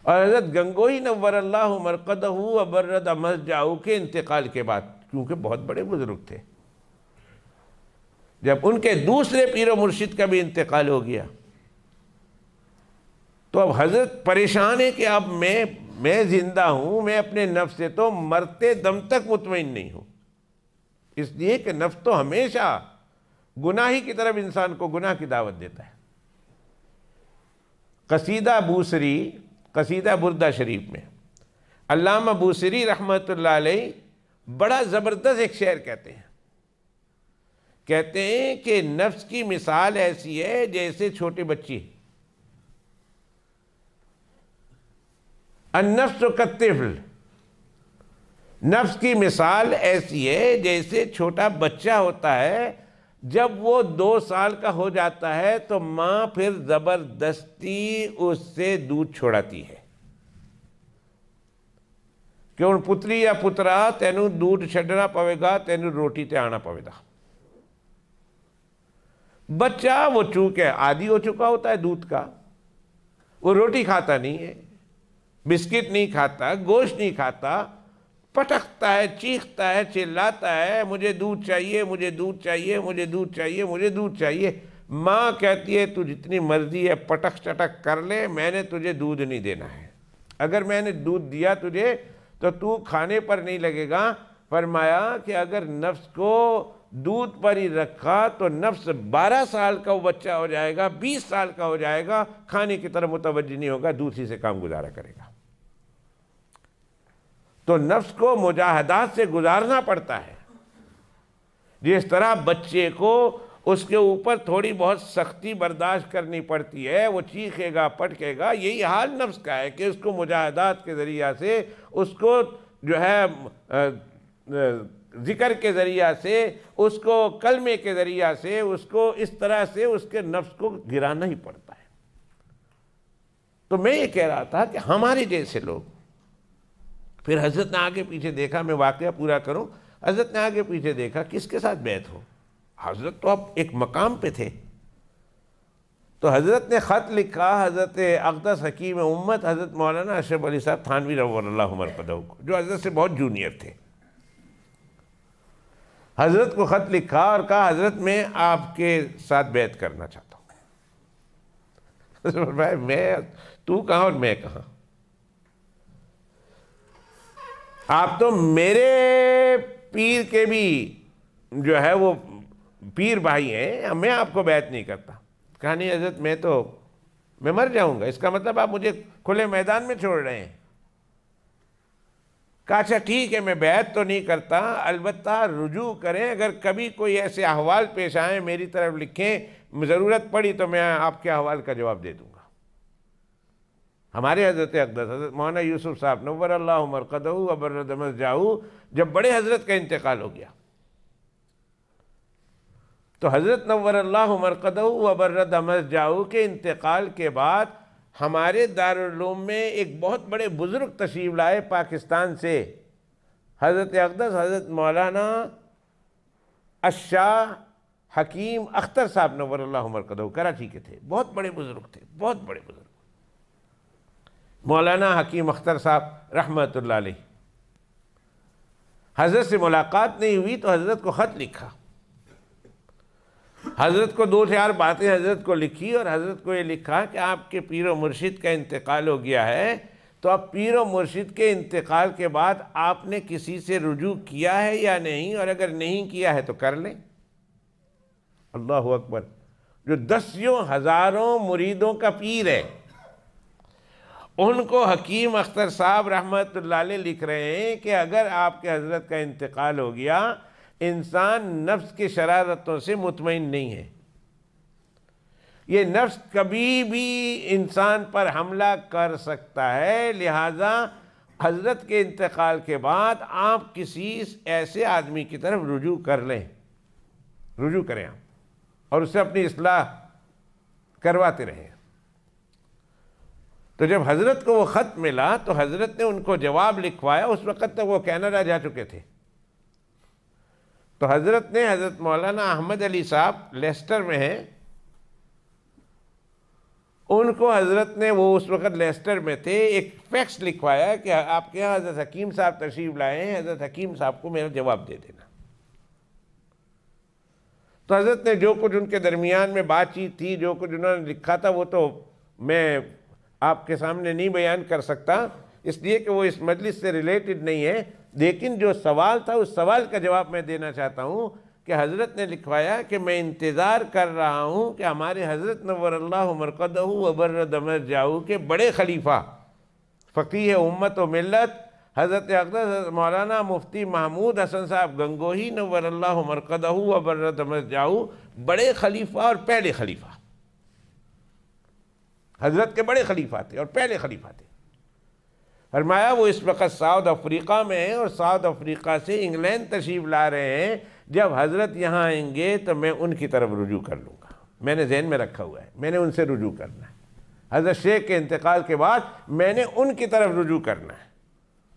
Speaker 1: اور حضرت گنگوئی نور اللہ مرقدہ وبرد مسجدہ کے انتقال کے بعد، کیونکہ بہت بڑے بزرگ تھے، جب ان کے دوسرے پیر و مرشد کا بھی انتقال ہو گیا تو اب حضرت پریشان ہے کہ اب میں زندہ ہوں، میں اپنے نفس سے تو مرتے دم تک مطمئن نہیں ہوں، اس لیے کہ نفس تو ہمیشہ گناہی کی طرف انسان کو گناہ کی دعوت دیتا ہے۔ قصیدہ بوسری، قصیدہ بردہ شریف میں علامہ بوسری رحمۃ اللہ علیہ بڑا زبردست ایک شعر کہتے ہیں کہ نفس کی مثال ایسی ہے جیسے چھوٹے بچے، النفس کالطفل، نفس کی مثال ایسی ہے جیسے چھوٹا بچہ ہوتا ہے، جب وہ 2 سال کا ہو جاتا ہے تو ماں پھر زبردستی اس سے دودھ چھوڑاتی ہے کہ ان پتری یا پترا تینوں دودھ چھڈنا پوے گا، تینوں روٹی تے آنا پوے گا۔ بچہ وہ چونکہ عادی ہو چکا ہوتا ہے دودھ کا، وہ روٹی کھاتا نہیں ہے، بسکٹ نہیں کھاتا، گوشت نہیں کھاتا، پٹکتا ہے، چیختا ہے، چلاتا ہے، مجھے دودھ چاہیے، مجھے دودھ چاہیے، مجھے دودھ چاہیے، مجھے دودھ چاہیے۔ ماں کہتی ہے تو جتنی مرضی ہے پٹک چٹک کر لے، میں نے تجھے دودھ نہیں دینا ہے، اگر میں نے دودھ دیا تجھے تو تو کھانے پر نہیں لگے گا۔ فرمایا کہ اگر نفس کو دودھ پر ہی رکھا تو نفس 12 سال کا وہ بچہ ہو جائے گا، 20 سال کا ہو جائے گا، کھانے کی طرف متوجہ نہیں ہوگا، دودھ ہی سے کام گزارا کرے گا۔ تو نفس کو مجاہدات سے گزارنا پڑتا ہے، جس طرح بچے کو اس کے اوپر تھوڑی بہت سختی برداشت کرنی پڑتی ہے، وہ چیخے گا، پٹکے گا، یہی حال نفس کا ہے کہ اس کو مجاہدات کے ذریعہ سے، اس کو جو ہے ذکر کے ذریعہ سے، اس کو کلمے کے ذریعہ سے، اس کو اس طرح سے اس کے نفس کو گرانا ہی پڑتا ہے۔ تو میں یہ کہہ رہا تھا کہ ہمارے جیسے لوگ، پھر حضرت نے آگے پیچھے دیکھا، میں واقعہ پورا کروں، حضرت نے آگے پیچھے دیکھا کس کے ساتھ بیعت ہو۔ حضرت تو اب ایک مقام پہ تھے، تو حضرت نے خط لکھا حضرت اقدس حکیم امت حضرت مولانا اشرف علی صاحب تھانوی رضی اللہ مرقدہ کو، جو حضرت سے بہت جونیئر تھے۔ حضرت کو خط لکھا اور کہا حضرت میں آپ کے ساتھ بیعت کرنا چاہتا ہوں۔ حضرت بھائی میں، تو کہاں اور میں کہاں، آپ تو میرے پیر کے بھی جو ہے وہ پیر بھائی ہیں، میں آپ کو بیعت نہیں کرتا۔ کہا نہیں حضرت میں مر جاؤں گا، اس کا مطلب آپ مجھے کھلے میدان میں چھوڑ رہے ہیں۔ کہا اچھا ٹھیک ہے، میں بیعت تو نہیں کرتا، البتہ رجوع کریں، اگر کبھی کوئی ایسے احوال پیش آئیں میری طرف لکھیں، ضرورت پڑی تو میں آپ کے احوال کا جواب دے دوں گا۔ ہمارے حضرت اقدس حضرت مولانا یوسف صاحب نور اللہ مرقدہ وبرد مسجعہ جب بڑے حضرت کا انتقال ہو گیا تو حضرت نور اللہ مرقدہ وبرد مسجعہ کے انتقال کے بعد ہمارے دارالعلوم میں ایک بہت بڑے بزرگ تشریف لائے پاکستان سے، حضرت اقدس حضرت مولانا الشاہ حکیم اختر صاحب نور اللہ مرقدہ، کراچی کے تھے، بہت بڑے بزرگ تھے، بہت بڑے بزرگ۔ مولانا حکیم اختر صاحب رحمۃ اللہ علیہ، حضرت سے ملاقات نہیں ہوئی تو حضرت کو خط لکھا، حضرت کو 2-4 باتیں حضرت کو لکھی اور حضرت کو یہ لکھا کہ آپ کے پیر و مرشد کا انتقال ہو گیا ہے، تو اب پیر و مرشد کے انتقال کے بعد آپ نے کسی سے رجوع کیا ہے یا نہیں، اور اگر نہیں کیا ہے تو کر لیں۔ اللہ اکبر! جو 10,000 مریدوں کا پیر ہے، ان کو حکیم اختر صاحب رحمت اللہ علیہ لکھ رہے ہیں کہ اگر آپ کے حضرت کا انتقال ہو گیا، انسان نفس کی شرارتوں سے مطمئن نہیں ہے، یہ نفس کبھی بھی انسان پر حملہ کر سکتا ہے، لہذا حضرت کے انتقال کے بعد آپ کسی ایسے آدمی کی طرف رجوع کر لیں، رجوع کریں آپ، اور اس سے اپنی اصلاح کرواتے رہیں۔ تو جب حضرت کو وہ خط ملا تو حضرت نے ان کو جواب لکھوایا، اس وقت تک وہ کینیڈا جا چکے تھے، تو حضرت نے حضرت مولانا احمد علی صاحب لیسٹر میں ہیں، ان کو حضرت نے، وہ اس وقت لیسٹر میں تھے، ایک فیکس لکھوایا کہ آپ کے یہاں حضرت حکیم صاحب تشریف لائے ہیں، حضرت حکیم صاحب کو میرا جواب دے دینا۔ تو حضرت نے جو کچھ ان کے درمیان میں بات چیت تھی، جو کچھ انہوں نے لکھا تھا، وہ تو میں آپ کے سامنے نہیں بیان کر سکتا، اس لیے کہ وہ اس مجلس سے ریلیٹڈ نہیں ہے، لیکن جو سوال تھا اس سوال کا جواب میں دینا چاہتا ہوں کہ حضرت نے لکھوایا کہ میں انتظار کر رہا ہوں کہ ہمارے حضرت نور اللہ مرقدہ وبرد مسجعہ کے بڑے خلیفہ فقیہ امت و ملت حضرت اقدس حضرت مولانا مفتی محمود حسن صاحب گنگوہی نور اللہ مرقدہ وبرد مسجعہ، بڑے خلیفہ اور پہلے خلیفہ، حضرت کے بڑے خلیفہ تھے اور پہلے خلیفہ تھے، فرمایا وہ اس وقت ساؤتھ افریقہ میں ہیں اور ساؤتھ افریقہ سے انگلینڈ تشریف لا رہے ہیں، جب حضرت یہاں آئیں گے تو میں ان کی طرف رجوع کر لوں گا، میں نے ذہن میں رکھا ہوا ہے، میں نے ان سے رجوع کرنا ہے، حضرت شیخ کے انتقال کے بعد میں نے ان کی طرف رجوع کرنا ہے،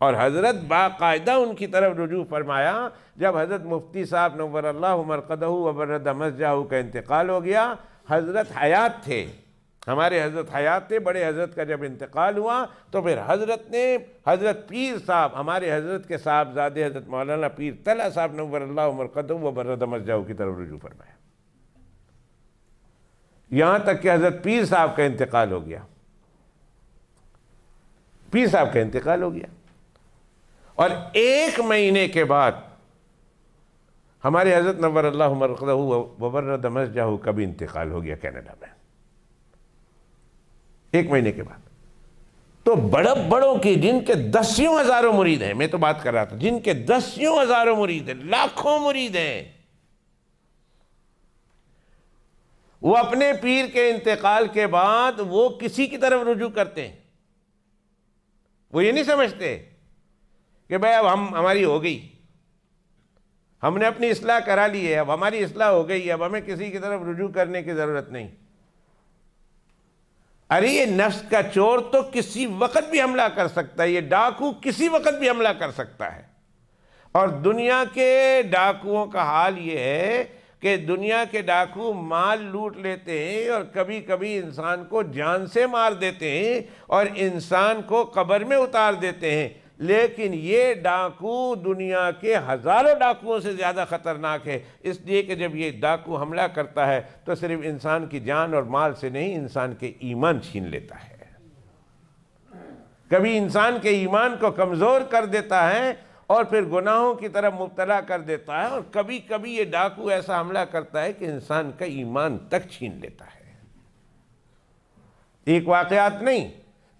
Speaker 1: اور حضرت باقاعدہ ان کی طرف رجوع فرمایا۔ جب حضرت مفتی صاحب نور اللہ مرقدہ وبرد مسجعہ کا انتقال ہو گیا، حضرت حیات تھے، ہمارے حضرت حیات تھے، بڑے حضرت کا جب انتقال ہوا تو پھر حضرت نے حضرت پیر صاحب، ہمارے حضرت کے صاحبزادے حضرت مولانا پیر طلحہ صاحب نور اللہ مرقدہ وبرد مسجعہ کی طرف رجوع فرمایا، یہاں تک کہ حضرت پیر صاحب کا انتقال ہو گیا، پیر صاحب کا انتقال ہو گیا، اور 1 مہینے کے بعد ہمارے حضرت نور اللہ مرقدہ وبرد مسجعہ کا بھی انتقال ہو گیا کینیڈا میں، 1 مہینے کے بعد۔ تو بڑوں کی جن کے 10,000 مرید ہیں، میں تو بات کر رہا تھا، جن کے 10,000 مرید ہیں، لاکھوں مرید ہیں، وہ اپنے پیر کے انتقال کے بعد وہ کسی کی طرف رجوع کرتے ہیں، وہ یہ نہیں سمجھتے کہ بھئی اب ہماری ہو گئی، ہم نے اپنی اصلاح کرا لی ہے، اب ہماری اصلاح ہو گئی، اب ہمیں کسی کی طرف رجوع کرنے کی ضرورت نہیں۔ ارے یہ نفس کا چور تو کسی وقت بھی حملہ کر سکتا ہے، یہ ڈاکو کسی وقت بھی حملہ کر سکتا ہے، اور دنیا کے ڈاکوؤں کا حال یہ ہے کہ دنیا کے ڈاکو مال لوٹ لیتے ہیں اور کبھی کبھی انسان کو جان سے مار دیتے ہیں اور انسان کو قبر میں اتار دیتے ہیں، لیکن یہ ڈاکو دنیا کے ہزاروں ڈاکوؤں سے زیادہ خطرناک ہے، اس لیے کہ جب یہ ڈاکو حملہ کرتا ہے تو صرف انسان کی جان اور مال سے نہیں، انسان کے ایمان چھین لیتا ہے، کبھی انسان کے ایمان کو کمزور کر دیتا ہے اور پھر گناہوں کی طرف مبتلا کر دیتا ہے، اور کبھی کبھی یہ ڈاکو ایسا حملہ کرتا ہے کہ انسان کا ایمان تک چھین لیتا ہے۔ ایک واقعات نہیں،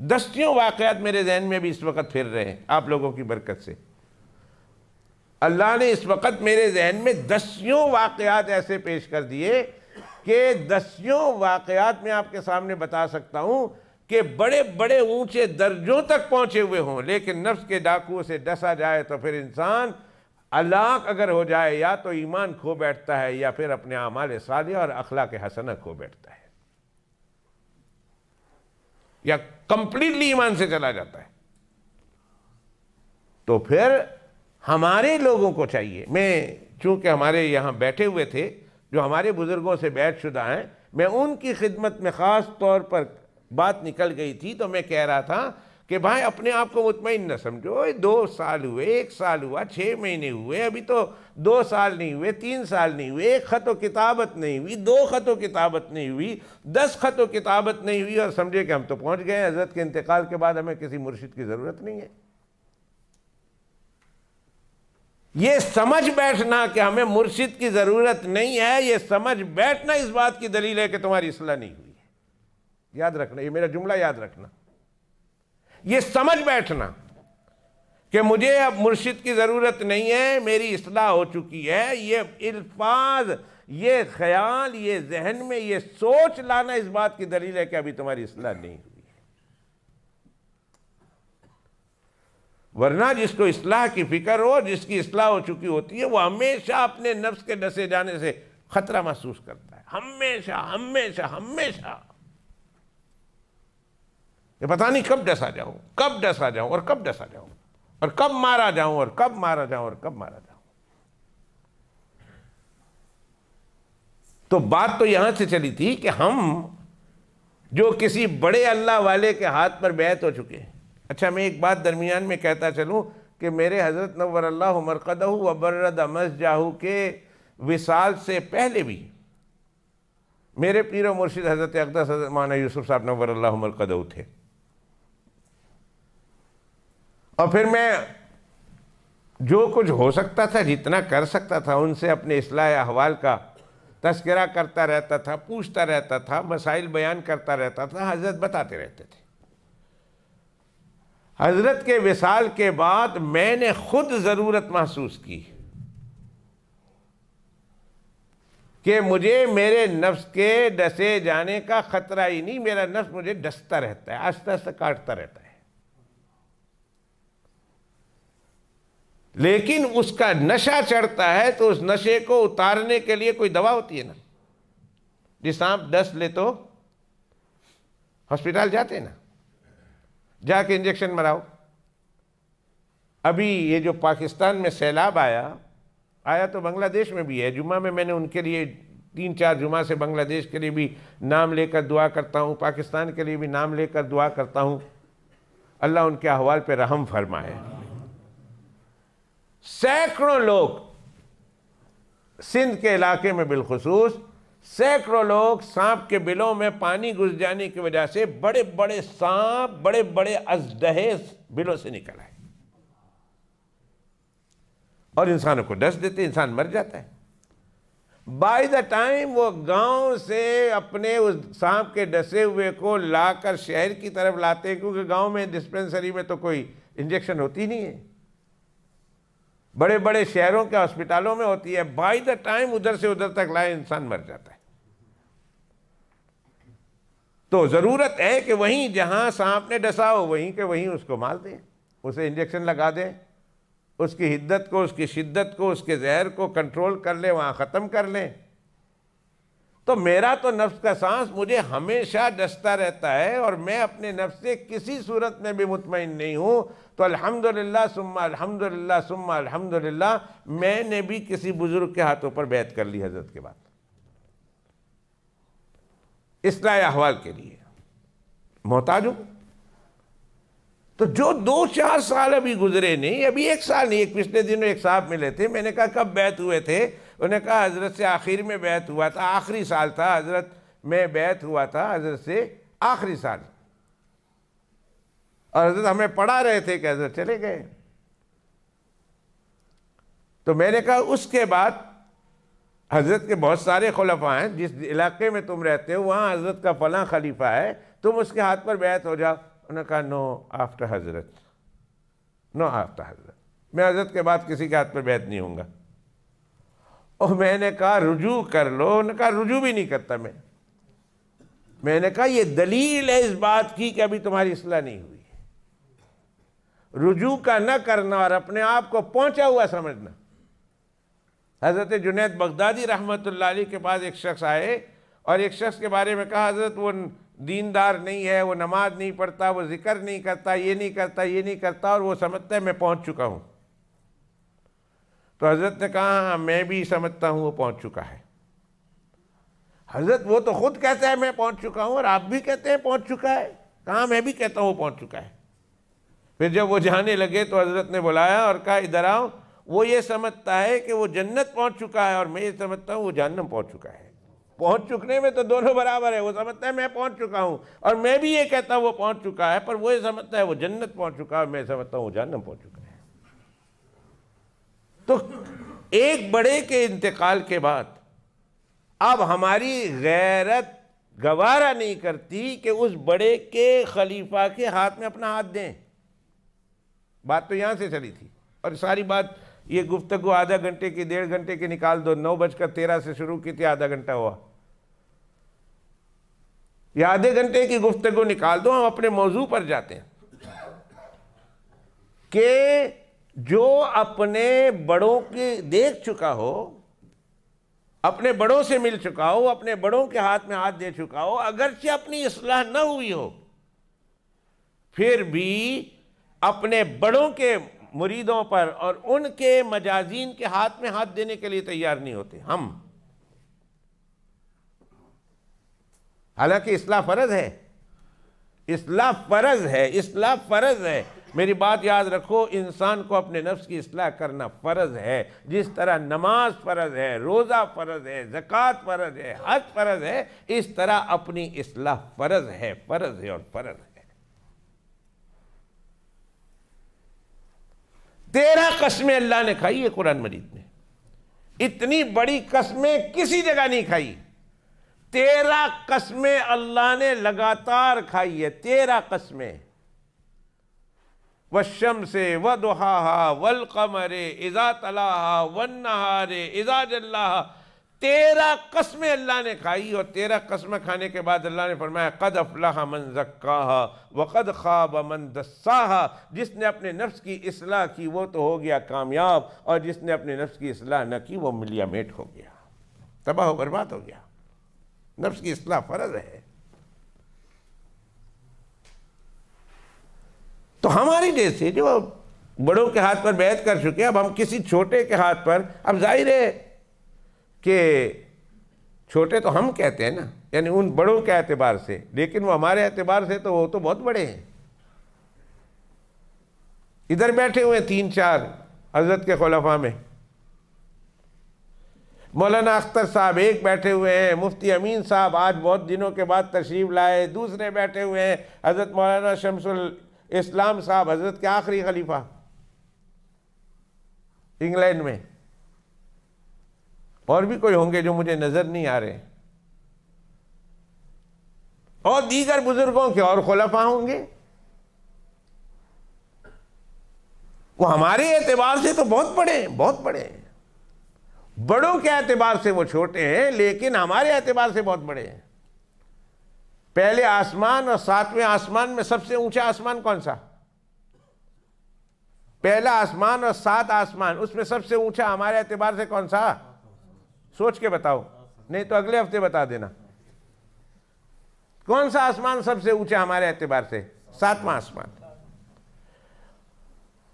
Speaker 1: دسیوں واقعات میرے ذہن میں بھی اس وقت پھر رہے ہیں آپ لوگوں کی برکت سے۔ اللہ نے اس وقت میرے ذہن میں دسیوں واقعات ایسے پیش کر دیے کہ دسیوں واقعات میں آپ کے سامنے بتا سکتا ہوں کہ بڑے بڑے اونچے درجوں تک پہنچے ہوئے ہوں، لیکن نفس کے ڈاکو سے ڈسا جائے تو پھر انسان ہلاک اگر ہو جائے یا تو ایمان کھو بیٹھتا ہے یا پھر اپنے اعمال صالحہ اور اخلاق حسنہ کھو بیٹھتا ہے، یا کمپلیٹلی ایمان سے چلا جاتا ہے۔ تو پھر ہمارے لوگوں کو چاہیے، میں چونکہ ہمارے یہاں بیٹھے ہوئے تھے جو ہمارے بزرگوں سے بیعت شدہ ہیں، میں ان کی خدمت میں خاص طور پر بات نکل گئی تھی، تو میں کہہ رہا تھا کہ بھائی اپنے آپ کو مطمئن نہ سمجھو، 2 سال ہوئے، 1 سال ہوا، 6 مہینے ہوئے، ابھی تو 2 سال نہیں ہوئے، 3 سال نہیں ہوئے، 1 خط و کتابت نہیں ہوئی، 2 خط و کتابت نہیں ہوئی، 10 خط و کتابت نہیں ہوئی، اور سمجھے کہ ہم تو پہنچ گئے ہیں، حضرت کے انتقال کے بعد ہمیں کسی مرشد کی ضرورت نہیں ہے۔ یہ سمجھ بیٹھنا کہ ہمیں مرشد کی ضرورت نہیں ہے، یہ سمجھ بیٹھنا اس بات کی دلیل ہے کہ تمہاری اصلاح نہیں ہوئی ہے۔ یاد رکھنا، یہ میرا جملہ یاد رکھنا، یہ سمجھ بیٹھنا کہ مجھے اب مرشد کی ضرورت نہیں ہے، میری اصلاح ہو چکی ہے، یہ الفاظ، یہ خیال، یہ ذہن میں یہ سوچ لانا اس بات کی دلیل ہے کہ ابھی تمہاری اصلاح نہیں ہوئی۔ ورنہ جس کو اصلاح کی فکر ہو، جس کی اصلاح ہو چکی ہوتی ہے، وہ ہمیشہ اپنے نفس کے ڈسے جانے سے خطرہ محسوس کرتا ہے، ہمیشہ ہمیشہ ہمیشہ، کہ پتہ نہیں کب ڈسا جاؤں، کب ڈسا جاؤں، اور کب ڈسا جاؤں، اور کب مارا جاؤں، اور کب مارا جاؤں، اور کب مارا جاؤں۔ تو بات تو یہاں سے چلی تھی کہ ہم جو کسی بڑے اللہ والے کے ہاتھ پر بیعت ہو چکے ہیں۔ اچھا، میں ایک بات درمیان میں کہتا چلوں کہ میرے حضرت نور اللہ مرقدہ وبرد مسجاہ کے وصال سے پہلے بھی میرے پیر و مرشد حضرت اقدس حضرت مولانا یوسف صاحب نور اللہ مرقدہ تھے، اور پھر میں جو کچھ ہو سکتا تھا، جتنا کر سکتا تھا، ان سے اپنے اصلاح احوال کا تذکرہ کرتا رہتا تھا، پوچھتا رہتا تھا، مسائل بیان کرتا رہتا تھا، حضرت بتاتے رہتے تھے۔ حضرت کے وصال کے بعد میں نے خود ضرورت محسوس کی کہ مجھے میرے نفس کے ڈسے جانے کا خطرہ ہی نہیں، میرا نفس مجھے ڈستا رہتا ہے، آہستہ آہستہ کاٹتا رہتا ہے، لیکن اس کا نشہ چڑھتا ہے تو اس نشے کو اتارنے کے لیے کوئی دوا ہوتی ہے نا۔ جس سانپ ڈس لے تو ہسپتال جاتے ہیں نا، جا کے انجیکشن مراؤ۔ ابھی یہ جو پاکستان میں سیلاب آیا تو بنگلہ دیش میں بھی ہے، جمعہ میں نے ان کے لیے 3-4 جمعہ سے بنگلہ دیش کے لیے بھی نام لے کر دعا کرتا ہوں، پاکستان کے لیے بھی نام لے کر دعا کرتا ہوں، اللہ ان کے احوال پہ رحم فرمائے۔ سینکڑوں لوگ سندھ کے علاقے میں بالخصوص، سینکڑوں لوگ سانپ کے بلوں میں پانی گھس جانے کی وجہ سے بڑے بڑے سانپ، بڑے بڑے اژدہے بلوں سے نکل آئے اور انسانوں کو ڈس دیتے، انسان مر جاتا ہے۔ بائی دا ٹائم وہ گاؤں سے اپنے اس سانپ کے ڈسے ہوئے کو لا کر شہر کی طرف لاتے، کیونکہ گاؤں میں ڈسپنسری میں تو کوئی انجیکشن ہوتی نہیں ہے، بڑے بڑے شہروں کے ہسپتالوں میں ہوتی ہے، بائی دا ٹائم ادھر سے ادھر تک لائے انسان مر جاتا ہے۔ تو ضرورت ہے کہ وہیں جہاں سانپ نے ڈسا ہو وہیں کہ وہیں اس کو مار دیں، اسے انجیکشن لگا دیں، اس کی حدت کو، اس کی شدت کو، اس کے زہر کو کنٹرول کر لیں، وہاں ختم کر لیں۔ تو میرا تو نفس کا سانس مجھے ہمیشہ ڈستا رہتا ہے، اور میں اپنے نفس سے کسی صورت میں بھی مطمئن نہیں ہوں۔ تو الحمدللہ ثم الحمدللہ ثم الحمدللہ میں نے بھی کسی بزرگ کے ہاتھوں پر بیعت کر لی حضرت کے بعد، اصلاح احوال کے لیے محتاج ہوں۔ تو جو 2-4 سال ابھی گزرے نہیں، ابھی 1 سال نہیں، ایک پچھلے دنوں ایک صاحب ملے تھے، میں نے کہا کب بیعت ہوئے تھے؟ انہوں نے کہا حضرت سے آخر میں بیعت ہوا تھا، آخری سال تھا حضرت میں بیعت ہوا تھا حضرت سے، آخری سال، اور حضرت ہمیں پڑھا رہے تھے کہ حضرت چلے گئے۔ تو میں نے کہا اس کے بعد حضرت کے بہت سارے خلفاء ہیں، جس علاقے میں تم رہتے ہو وہاں حضرت کا فلاں خلیفہ ہے، تم اس کے ہاتھ پر بیعت ہو جاؤ۔ انہوں نے کہا نو آفٹر حضرت، نو آفٹر حضرت، میں حضرت کے بعد کسی کے ہاتھ پر بیعت نہیں ہوں گا۔ اور میں نے کہا رجوع کر لو، انہوں نے کہا رجوع بھی نہیں کرتا میں نے کہا یہ دلیل ہے اس بات کی کہ ابھی تمہاری اصلاح نہیں ہوئی ہے، رجوع کا نہ کرنا اور اپنے آپ کو پہنچا ہوا سمجھنا۔ حضرت جنید بغدادی رحمۃ اللہ علیہ کے پاس ایک شخص آئے اور ایک شخص کے بارے میں کہا حضرت وہ دیندار نہیں ہے، وہ نماز نہیں پڑھتا، وہ ذکر نہیں کرتا، یہ نہیں کرتا، یہ نہیں کرتا، اور وہ سمجھتا ہے میں پہنچ چکا ہوں۔ تو حضرت نے کہا ہاں میں بھی سمجھتا ہوں وہ پہنچ چکا ہے۔ حضرت وہ تو خود کہتا ہے میں پہنچ چکا ہوں اور آپ بھی کہتے ہیں پہنچ چکا ہے، کہاں میں بھی کہتا ہوں وہ پہنچ چکا ہے۔ پھر جب وہ جانے لگے تو حضرت نے بلایا اور کہا ادھر آؤ، وہ یہ سمجھتا ہے کہ وہ جنت پہنچ چکا ہے اور میں یہ سمجھتا ہوں وہ جہنم پہنچ چکا ہے۔ پہنچ چکنے میں تو دونوں برابر ہے، وہ سمجھتا ہے میں پہنچ چکا ہوں اور میں بھی یہ کہتا ہوں وہ پہنچ چکا ہے، پر وہ یہ سمجھتا ہے وہ جنت پہنچ چکا ہے اور میں سمجھتا ہوں وہ جہنم پہنچ چکا ہے۔ تو ایک بڑے کے انتقال کے بعد اب ہماری غیرت گوارا نہیں کرتی کہ اس بڑے کے خلیفہ کے ہاتھ میں اپنا ہاتھ دیں۔ بات تو یہاں سے چلی تھی اور ساری بات یہ گفتگو آدھا گھنٹے کی 1.5 گھنٹے کی نکال دو، 9:13 سے شروع کی تھی، آدھا گھنٹہ ہوا، یہ آدھے گھنٹے کی گفتگو نکال دو، ہم اپنے موضوع پر جاتے ہیں کہ جو اپنے بڑوں کی دیکھ چکا ہو، اپنے بڑوں سے مل چکا ہو، اپنے بڑوں کے ہاتھ میں ہاتھ دے چکا ہو، اگرچہ اپنی اصلاح نہ ہوئی ہو، پھر بھی اپنے بڑوں کے مریدوں پر اور ان کے مجازین کے ہاتھ میں ہاتھ دینے کے لیے تیار نہیں ہوتے ہم۔ حالانکہ اصلاح فرض ہے، اصلاح فرض ہے، اصلاح فرض ہے۔ میری بات یاد رکھو، انسان کو اپنے نفس کی اصلاح کرنا فرض ہے، جس طرح نماز فرض ہے، روزہ فرض ہے، زکوٰۃ فرض ہے، حج فرض ہے، اس طرح اپنی اصلاح فرض ہے، فرض ہے اور فرض ہے۔ 13 قسمیں اللہ نے کھائی ہے قرآن مجید میں، اتنی بڑی قسمیں کسی جگہ نہیں کھائی۔ 13 قسمیں اللہ نے لگاتار کھائی ہے، 13 قسمیں۔ والشمس وضحاها والقمر اذا تلاها والنہار اذا جلاها، 13 قسمیں اللہ نے کھائی، اور 13 قسمیں کھانے کے بعد اللہ نے فرمایا قد افلح من زکاها وقد خاب من دساها، جس نے اپنے نفس کی اصلاح کی وہ تو ہو گیا کامیاب، اور جس نے اپنے نفس کی اصلاح نہ کی وہ ملیا میٹ ہو گیا، تباہ و برباد ہو گیا۔ نفس کی اصلاح فرض ہے۔ تو ہماری جیسے جو بڑوں کے ہاتھ پر بیعت کر چکے، اب ہم کسی چھوٹے کے ہاتھ پر، اب ظاہر ہے کہ چھوٹے تو ہم کہتے ہیں نا، یعنی ان بڑوں کے اعتبار سے، لیکن وہ ہمارے اعتبار سے تو وہ تو بہت بڑے ہیں۔ ادھر بیٹھے ہوئے 3-4 حضرت کے خلفاء میں، مولانا اختر صاحب ایک بیٹھے ہوئے ہیں، مفتی امین صاحب آج بہت دنوں کے بعد تشریف لائے، دوسرے بیٹھے ہوئے ہیں حضرت مولانا شمس الاسلام صاحب، حضرت کے آخری خلیفہ انگلینڈ میں، اور بھی کوئی ہوں گے جو مجھے نظر نہیں آ رہے، اور دیگر بزرگوں کے اور خلفاء ہوں گے۔ وہ ہمارے اعتبار سے تو بہت بڑے ہیں، بہت بڑے ہیں، بڑوں کے اعتبار سے وہ چھوٹے ہیں، لیکن ہمارے اعتبار سے بہت بڑے ہیں۔ پہلے آسمان اور 7ویں آسمان میں سب سے اونچا آسمان کون سا؟ پہلا آسمان اور 7 آسمان، اس میں سب سے اونچا ہمارے اعتبار سے کون سا؟ سوچ کے بتاؤ، نہیں تو اگلے ہفتے بتا دینا۔ کون سا آسمان سب سے اونچا ہمارے اعتبار سے؟ 7واں آسمان۔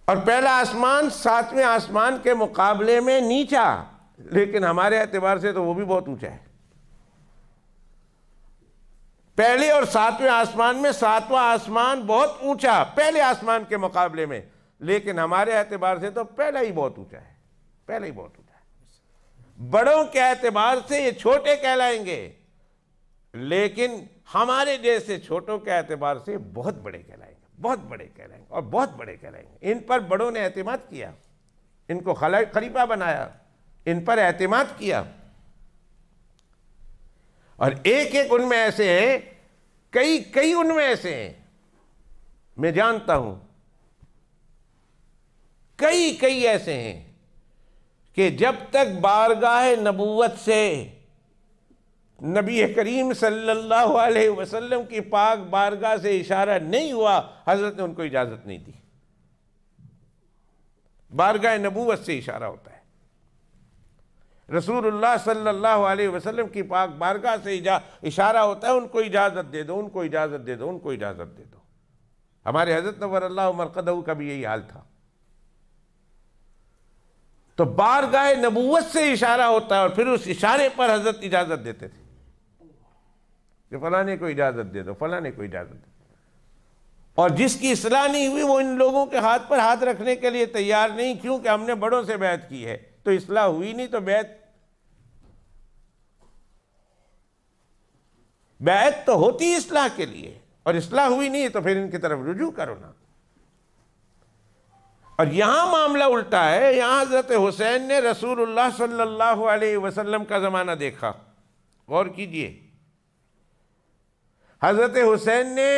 Speaker 1: اور پہلا آسمان 7ویں آسمان کے مقابلے میں نیچا، لیکن ہمارے اعتبار سے تو وہ بھی بہت اونچا ہے۔ پہلے اور 7ویں آسمان میں 7واں آسمان بہت اونچا پہلے آسمان کے مقابلے میں، لیکن ہمارے اعتبار سے تو پہلا ہی بہت اونچا ہے، پہلا ہی بہت اونچا ہے۔ بڑوں کے اعتبار سے یہ چھوٹے کہلائیں گے، لیکن ہمارے جیسے چھوٹوں کے اعتبار سے بہت بڑے کہلائیں گے، بہت بڑے کہلائیں گے اور بہت بڑے کہلائیں گے۔ ان پر بڑوں نے اعتماد کیا، ان کو خلیفہ بنایا، ان پر اعتماد کیا، اور ایک ایک ان میں ایسے ہیں، کئی ان میں ایسے ہیں میں جانتا ہوں کئی ایسے ہیں کہ جب تک بارگاہ نبوت سے نبی کریم صلی اللہ علیہ وسلم کی پاک بارگاہ سے اشارہ نہیں ہوا، حضرت نے ان کو اجازت نہیں دی۔ بارگاہ نبوت سے اشارہ ہوتا ہے، رسول اللہ صلی اللہ علیہ وسلم کی پاک بارگاہ سے اشارہ ہوتا ہے، ان کو اجازت دے دو، ان کو اجازت دے دو، ان کو اجازت دے دو۔ ہمارے حضرت نور اللہ مرقدہ کا بھی یہی حال تھا۔ تو بارگاہ نبوت سے اشارہ ہوتا ہے، اور پھر اس اشارے پر حضرت اجازت دیتے تھے کہ فلانے کو اجازت دے دو، فلانے کو اجازت دے دو۔ اور جس کی اصلاح نہیں ہوئی وہ ان لوگوں کے ہاتھ پر ہاتھ رکھنے کے لیے تیار نہیں، کیونکہ ہم نے بڑوں سے بیعت کی ہے تو اصلاح ہوئی نہیں، تو بیعت تو ہوتی اصلاح کے لیے، اور اصلاح ہوئی نہیں تو پھر ان کی طرف رجوع کرو نا۔ اور یہاں معاملہ الٹا ہے، یہاں حضرت حسین نے رسول اللہ صلی اللہ علیہ وسلم کا زمانہ دیکھا۔ غور کیجئے، حضرت حسین نے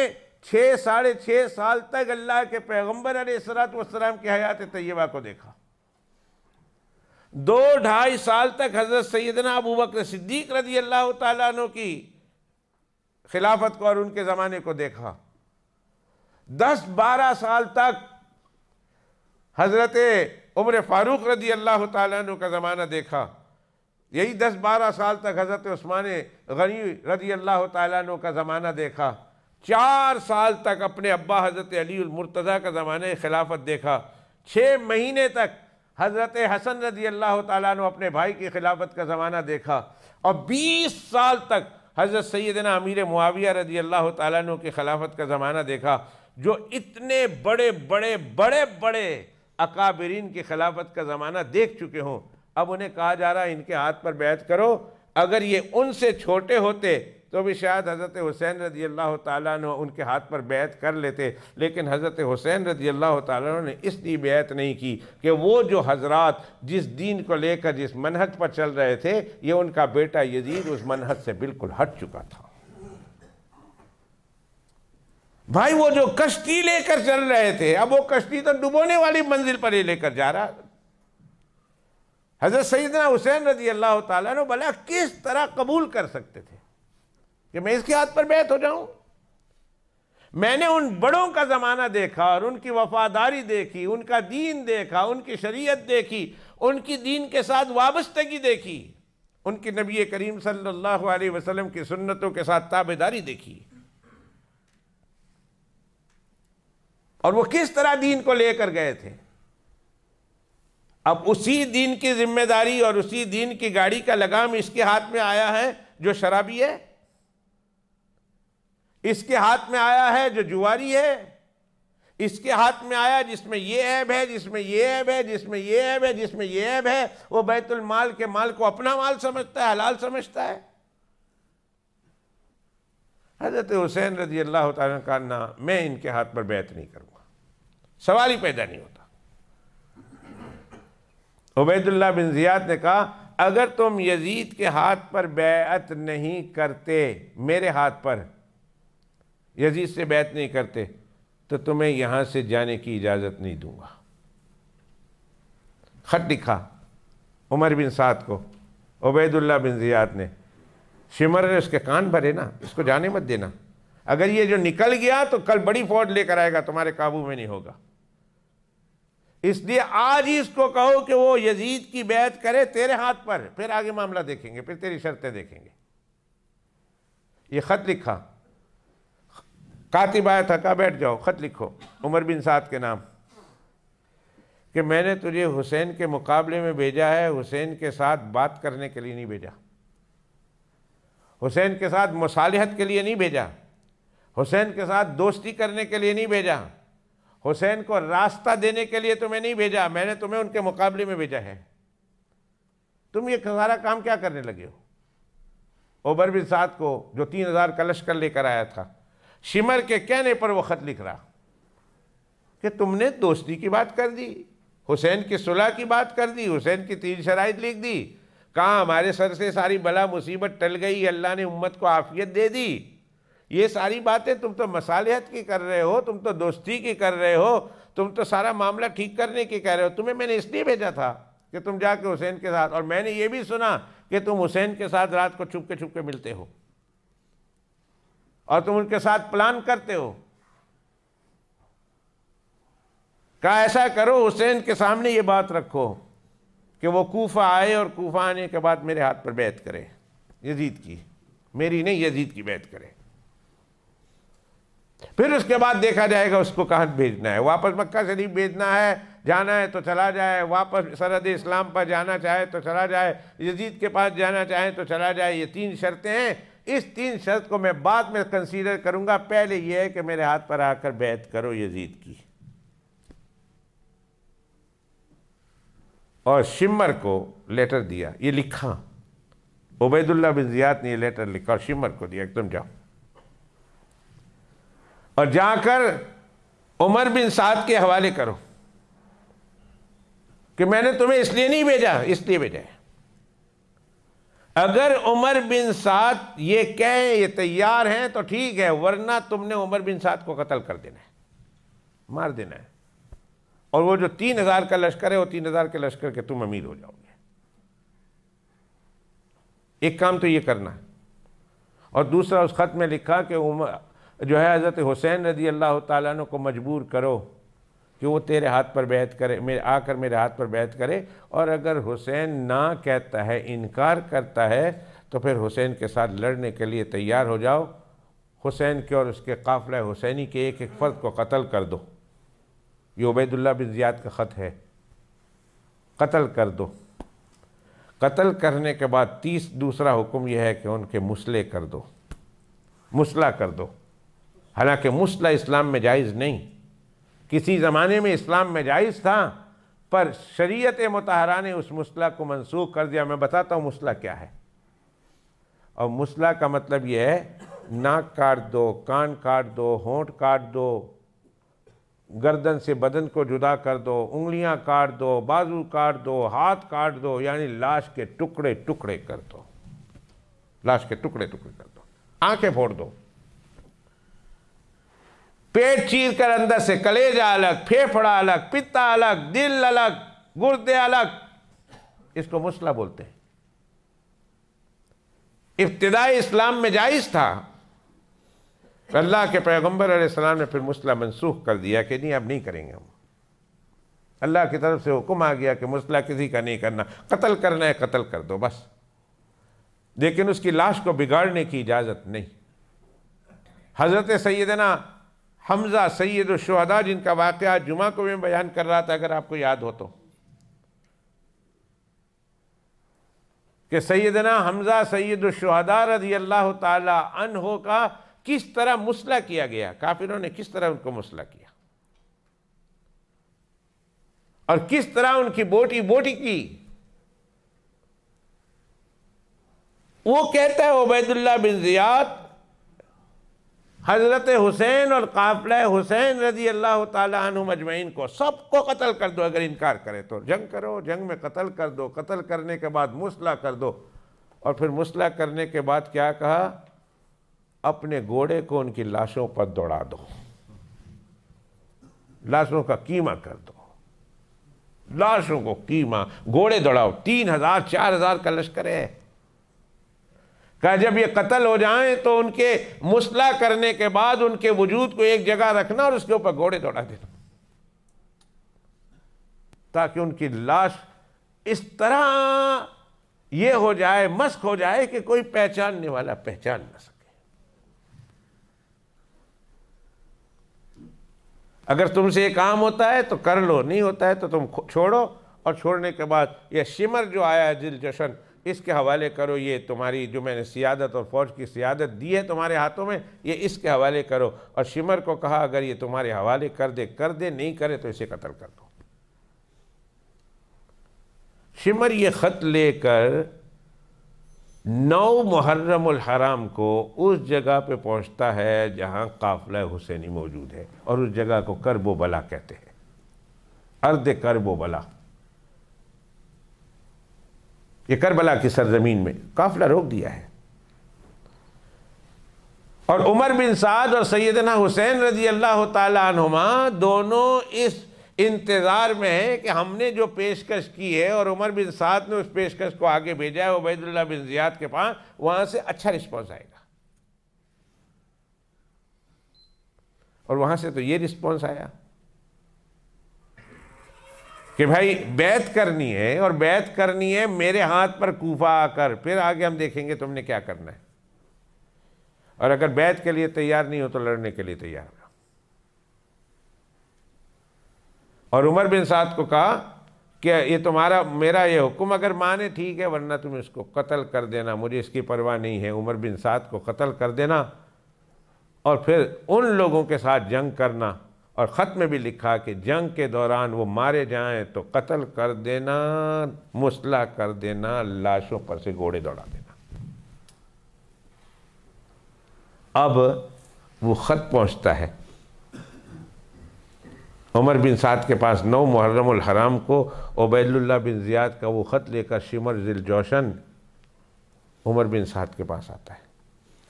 Speaker 1: 6.5 سال تک اللہ کے پیغمبر علیہ السلام کی حیات طیبہ کو دیکھا، 2-2.5 سال تک حضرت سیدنا ابو بکر صدیق رضی اللہ تعالیٰ عنہ کی خلافت کو اور ان کے زمانے کو دیکھا، 10-12 سال تک حضرت عمر فاروق رضی اللہ تعالیٰ عنہ کا زمانہ دیکھا، یہی 10-12 سال تک حضرت عثمان غنی رضی اللہ تعالیٰ عنہ کا زمانہ دیکھا، 4 سال تک اپنے ابا حضرت علی المرتضیٰ کا زمانہ خلافت دیکھا، 6 مہینے تک حضرت حسن رضی اللہ تعالیٰ عنہ اپنے بھائی کی خلافت کا زمانہ دیکھا، اور 20 سال تک حضرت سیدنا امیر معاویہ رضی اللہ تعالیٰ عنہ کی خلافت کا زمانہ دیکھا۔ جو اتنے بڑے اکابرین کی خلافت کا زمانہ دیکھ چکے ہوں، اب انہیں کہا جا رہا ہے ان کے ہاتھ پر بیعت کرو۔ اگر یہ ان سے چھوٹے ہوتے تو بھی شاید حضرت حسین رضی اللہ تعالیٰ عنہ ان کے ہاتھ پر بیعت کر لیتے، لیکن حضرت حسین رضی اللہ تعالیٰ عنہ نے اس لیے بیعت نہیں کی کہ وہ جو حضرات جس دین کو لے کر جس منہج پر چل رہے تھے، یہ ان کا بیٹا یزید اس منہج سے بالکل ہٹ چکا تھا۔ بھائی وہ جو کشتی لے کر چل رہے تھے، اب وہ کشتی تو ڈبونے والی منزل پر ہی لے کر جا رہا۔ حضرت سیدنا حسین رضی اللہ تعالیٰ عنہ بھلا کس طرح قبول کر سکتے تھے کہ میں اس کے ہاتھ پر بیعت ہو جاؤں؟ میں نے ان بڑوں کا زمانہ دیکھا اور ان کی وفاداری دیکھی، ان کا دین دیکھا، ان کی شریعت دیکھی، ان کی دین کے ساتھ وابستگی دیکھی، ان کی نبی کریم صلی اللہ علیہ وسلم کی سنتوں کے ساتھ تابعداری دیکھی، اور وہ کس طرح دین کو لے کر گئے تھے۔ اب اسی دین کی ذمہ داری اور اسی دین کی گاڑی کا لگام اس کے ہاتھ میں آیا ہے جو شرابی ہے، اس کے ہاتھ میں آیا ہے جو جواری ہے، اس کے ہاتھ میں آیا جس میں یہ عیب ہے، جس میں یہ عیب ہے، جس میں یہ عیب ہے، جس میں یہ عیب ہے۔ وہ بیت المال کے مال کو اپنا مال سمجھتا ہے، حلال سمجھتا ہے۔ حضرت حسین رضی اللہ تعالیٰ کا کہا میں ان کے ہاتھ پر بیعت نہیں کروں گا، سوال ہی پیدا نہیں ہوتا۔ عبید اللہ بن زیاد نے کہا اگر تم یزید کے ہاتھ پر بیعت نہیں کرتے، میرے ہاتھ پر یزید سے بیعت نہیں کرتے، تو تمہیں یہاں سے جانے کی اجازت نہیں دوں گا۔ خط لکھا عمر بن سعد کو عبید اللہ بن زیاد نے، شمر نے اس کے کان بھرے نا، اس کو جانے مت دینا، اگر یہ جو نکل گیا تو کل بڑی فوج لے کر آئے گا، تمہارے قابو میں نہیں ہوگا، اس لیے آج ہی اس کو کہو کہ وہ یزید کی بیعت کرے تیرے ہاتھ پر، پھر آگے معاملہ دیکھیں گے، پھر تیری شرطیں دیکھیں گے۔ یہ خط لکھا، کاتب آیا تھا، کہا بیٹھ جاؤ، خط لکھو عمر بن سعد کے نام کہ میں نے تجھے حسین کے مقابلے میں بھیجا ہے، حسین کے ساتھ بات کرنے کے لیے نہیں بھیجا، حسین کے ساتھ مصالحت کے لیے نہیں بھیجا، حسین کے ساتھ دوستی کرنے کے لیے نہیں بھیجا، حسین کو راستہ دینے کے لیے تمہیں نہیں بھیجا، میں نے تمہیں ان کے مقابلے میں بھیجا ہے۔ تم یہ سارا کام کیا کرنے لگے ہو؟ عمر بن سعد کو جو 3000 کا لشکر لے کر آیا تھا، شمر کے کہنے پر وہ خط لکھ رہا کہ تم نے دوستی کی بات کر دی، حسین کی صلح کی بات کر دی، حسین کی 3 شرائط لکھ دی، کہاں ہمارے سر سے ساری بلا مصیبت ٹل گئی، اللہ نے امت کو عافیت دے دی، یہ ساری باتیں تم تو مصالحت کی کر رہے ہو، تم تو دوستی کی کر رہے ہو، تم تو سارا معاملہ ٹھیک کرنے کی کہہ رہے ہو. تمہیں میں نے اس لیے بھیجا تھا کہ تم جا کے حسین کے ساتھ، اور میں نے یہ بھی سنا کہ تم حسین کے ساتھ رات کو چھپ کے ملتے ہو اور تم ان کے ساتھ پلان کرتے ہو. کہا ایسا کرو، حسین کے سامنے یہ بات رکھو کہ وہ کوفہ آئے اور کوفہ آنے کے بعد میرے ہاتھ پر بیعت کرے، یزید کی، میری نہیں، یزید کی بیعت کرے. پھر اس کے بعد دیکھا جائے گا اس کو کہاں بھیجنا ہے. واپس مکہ شریف بھیجنا ہے، جانا ہے تو چلا جائے، واپس سرحد اسلام پر جانا چاہے تو چلا جائے، یزید کے پاس جانا چاہے تو چلا جائے. یہ 3 شرطیں ہیں. اس 3 شرط کو میں بعد میں کنسیڈر کروں گا. پہلے یہ ہے کہ میرے ہاتھ پر آ کر بیعت کرو یزید کی. اور شمر کو لیٹر دیا، یہ لکھا عبید اللہ بن زیاد نے، یہ لیٹر لکھا اور شمر کو دیا، ایک تم جاؤ اور جا کر عمر بن سعد کے حوالے کرو کہ میں نے تمہیں اس لیے نہیں بھیجا، اس لیے بھیجا ہے. اگر عمر بن سعد یہ کہیں یہ تیار ہیں تو ٹھیک ہے، ورنہ تم نے عمر بن سعد کو قتل کر دینا ہے، مار دینا ہے. اور وہ جو 3000 کا لشکر ہے، وہ 3000 کے لشکر کے تم امیر ہو جاؤ گے. ایک کام تو یہ کرنا ہے. اور دوسرا اس خط میں لکھا کہ جو ہے حضرت حسین رضی اللہ تعالیٰ عنہ کو مجبور کرو کہ وہ تیرے ہاتھ پر بیعت کرے، آ کر میرے ہاتھ پر بیعت کرے. اور اگر حسین نہ کہتا ہے، انکار کرتا ہے، تو پھر حسین کے ساتھ لڑنے کے لیے تیار ہو جاؤ. حسین کے اور اس کے قافلہ حسینی کے ایک فرد کو قتل کر دو. یہ عبید اللہ بن زیاد کا خط ہے. قتل کر دو. قتل کرنے کے بعد دوسرا حکم یہ ہے کہ ان کے مسلح کر دو، مسلح کر دو. حالانکہ مسلح اسلام میں جائز نہیں، کسی زمانے میں اسلام میں جائز تھا، پر شریعت مطہرہ نے اس مسلح کو منسوخ کر دیا. میں بتاتا ہوں مسلح کیا ہے. اور مسلح کا مطلب یہ ہے ناک کاٹ دو، کان کاٹ دو، ہونٹ کاٹ دو، گردن سے بدن کو جدا کر دو، انگلیاں کاٹ دو، بازو کاٹ دو، ہاتھ کاٹ دو، یعنی لاش کے ٹکڑے ٹکڑے کر دو، لاش کے ٹکڑے ٹکڑے کر دو. آنکھیں پھوڑ دو، پیٹ چیر کر اندر سے کلیجہ الگ، پھیپھڑا الگ، پتا الگ، دل الگ، گردے الگ. اس کو مسلح بولتے ہیں. ابتدائی اسلام میں جائز تھا، اللہ کے پیغمبر علیہ السلام نے پھر مسلح منسوخ کر دیا کہ نہیں، اب نہیں کریں گے ہم. اللہ کی طرف سے حکم آ گیا کہ مسلح کسی کا نہیں کرنا، قتل کرنا ہے قتل کر دو بس، لیکن اس کی لاش کو بگاڑنے کی اجازت نہیں. حضرت سیدنا حمزہ سید الشہداء، جن کا واقعہ جمعہ کو میں بیان کر رہا تھا، اگر آپ کو یاد ہو تو، کہ سیدنا حمزہ سید الشہداء رضی اللہ تعالی عنہ کا کس طرح مسلح کیا گیا، کافروں نے کس طرح ان کو مسلح کیا اور کس طرح ان کی بوٹی بوٹی کی. وہ کہتا ہے عبید اللہ بن زیاد، حضرت حسین اور قافلہ حسین رضی اللہ تعالی عنہ مجمعین کو سب کو قتل کر دو. اگر انکار کرے تو جنگ کرو، جنگ میں قتل کر دو، قتل کرنے کے بعد مسلح کر دو. اور پھر مسلح کرنے کے بعد کیا کہا؟ اپنے گھوڑے کو ان کی لاشوں پر دوڑا دو، لاشوں کا قیمہ کر دو، لاشوں کو قیمہ، گھوڑے دوڑاؤ. 3000 4000 کا لشکر ہے. کہا جب یہ قتل ہو جائیں تو ان کے مسلح کرنے کے بعد ان کے وجود کو ایک جگہ رکھنا اور اس کے اوپر گھوڑے دوڑا دینا، تاکہ ان کی لاش اس طرح یہ ہو جائے، مسخ ہو جائے کہ کوئی پہچاننے والا پہچان نہ سکے. اگر تم سے یہ کام ہوتا ہے تو کر لو، نہیں ہوتا ہے تو تم چھوڑو. اور چھوڑنے کے بعد یہ شمر جو آیا ہے ذل جشن، اس کے حوالے کرو. یہ تمہاری جو میں نے سیادت اور فوج کی سیادت دی ہے تمہارے ہاتھوں میں، یہ اس کے حوالے کرو. اور شمر کو کہا اگر یہ تمہارے حوالے کر دے، نہیں کرے تو اسے قتل کر دو. شمر یہ خط لے کر 9 محرم الحرام کو اس جگہ پہ پہنچتا ہے جہاں قافلہ حسینی موجود ہے، اور اس جگہ کو کرب و بلا کہتے ہیں، ارض کرب و بلا. یہ کربلا کی سرزمین میں قافلہ روک دیا ہے. اور عمر بن سعد اور سیدنا حسین رضی اللہ تعالیٰ عنہما دونوں اس انتظار میں ہیں کہ ہم نے جو پیشکش کی ہے اور عمر بن سعد نے اس پیشکش کو آگے بھیجا ہے عبید اللہ بن زیاد کے پاس، وہاں سے اچھا رسپانس آئے گا. اور وہاں سے تو یہ رسپانس آیا کہ بھائی بیعت کرنی ہے، اور بیعت کرنی ہے میرے ہاتھ پر کوفہ آ کر، پھر آگے ہم دیکھیں گے تم نے کیا کرنا ہے. اور اگر بیعت کے لیے تیار نہیں ہو تو لڑنے کے لیے تیار ہو. اور عمر بن سعد کو کہا کہ یہ تمہارا میرا یہ حکم اگر مانے ٹھیک ہے، ورنہ تم اس کو قتل کر دینا، مجھے اس کی پرواہ نہیں ہے. عمر بن سعد کو قتل کر دینا اور پھر ان لوگوں کے ساتھ جنگ کرنا. اور خط میں بھی لکھا کہ جنگ کے دوران وہ مارے جائیں تو قتل کر دینا، مسلح کر دینا، لاشوں پر سے گھوڑے دوڑا دینا. اب وہ خط پہنچتا ہے عمر بن سعد کے پاس 9 محرم الحرام کو. عبید اللہ بن زیاد کا وہ خط لے کر شمر ذی الجوشن عمر بن سعد کے پاس آتا ہے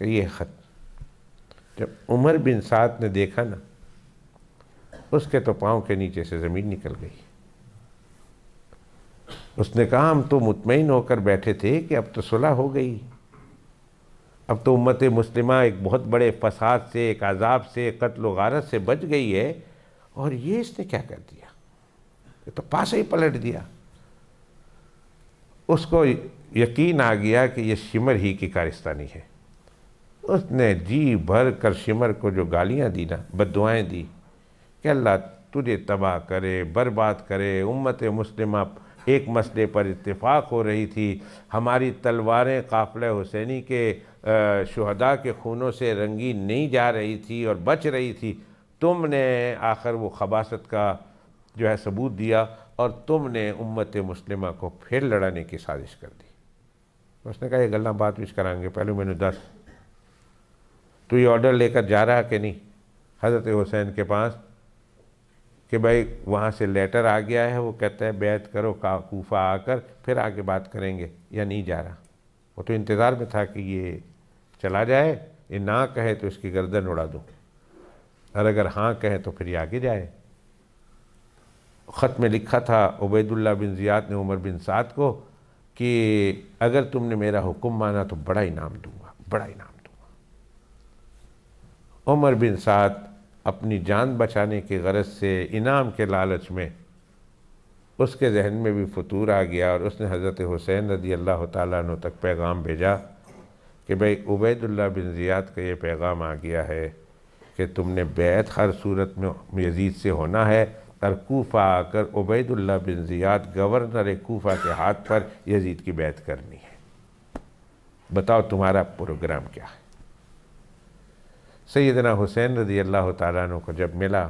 Speaker 1: کہ یہ خط. جب عمر بن سعد نے دیکھا نا، اس کے تو پاؤں کے نیچے سے زمین نکل گئی. اس نے کہا ہم تو مطمئن ہو کر بیٹھے تھے کہ اب تو صلح ہو گئی، اب تو امت مسلمہ ایک بہت بڑے فساد سے، ایک عذاب سے، قتل و غارت سے بچ گئی ہے، اور یہ اس نے کیا کر دیا؟ یہ تو پاسے ہی پلٹ دیا. اس کو یقین آ گیا کہ یہ شمر ہی کی کارستانی ہے. اس نے جی بھر کر شمر کو جو گالیاں دی نا، بددعائیں دی کہ اللہ تجھے تباہ کرے، برباد کرے. امت مسلمہ ایک مسئلے پر اتفاق ہو رہی تھی، ہماری تلواریں قافلہ حسینی کے شہداء کے خونوں سے رنگی نہیں جا رہی تھی اور بچ رہی تھی. تم نے آخر وہ خباثت کا جو ہے ثبوت دیا، اور تم نے امت مسلمہ کو پھر لڑانے کی سازش کر دی. اس نے کہا یہ گلاں بات وچ کریں گے، پہلے میں نے دس تو یہ آرڈر لے کر جا رہا کہ نہیں حضرت حسین کے پاس کہ بھائی وہاں سے لیٹر آ گیا ہے، وہ کہتا ہے بیعت کرو کوفہ آ کر، پھر آگے بات کریں گے، یا نہیں جا رہا؟ وہ تو انتظار میں تھا کہ یہ چلا جائے، یہ نہ کہے تو اس کی گردن اڑا دوں، اور اگر ہاں کہے تو پھر یہ آگے جائے. خط میں لکھا تھا عبید اللہ بن زیاد نے عمر بن سعد کو کہ اگر تم نے میرا حکم مانا تو بڑا انعام دوں گا، بڑا انعام دوں گا. عمر بن سعد اپنی جان بچانے کی غرض سے انعام کے لالچ میں اس کے ذہن میں بھی فتور آ گیا، اور اس نے حضرت حسین رضی اللہ تعالیٰ عنہ تک پیغام بھیجا کہ بھئی عبید اللہ بن زیاد کا یہ پیغام آ گیا ہے کہ تم نے بیعت ہر صورت میں یزید سے ہونا ہے، اور کوفہ آ کر عبید اللہ بن زیاد گورنر کوفہ کے ہاتھ پر یزید کی بیعت کرنی ہے. بتاؤ تمہارا پروگرام کیا ہے؟ سیدنا حسین رضی اللہ تعالیٰ عنہ کو جب ملا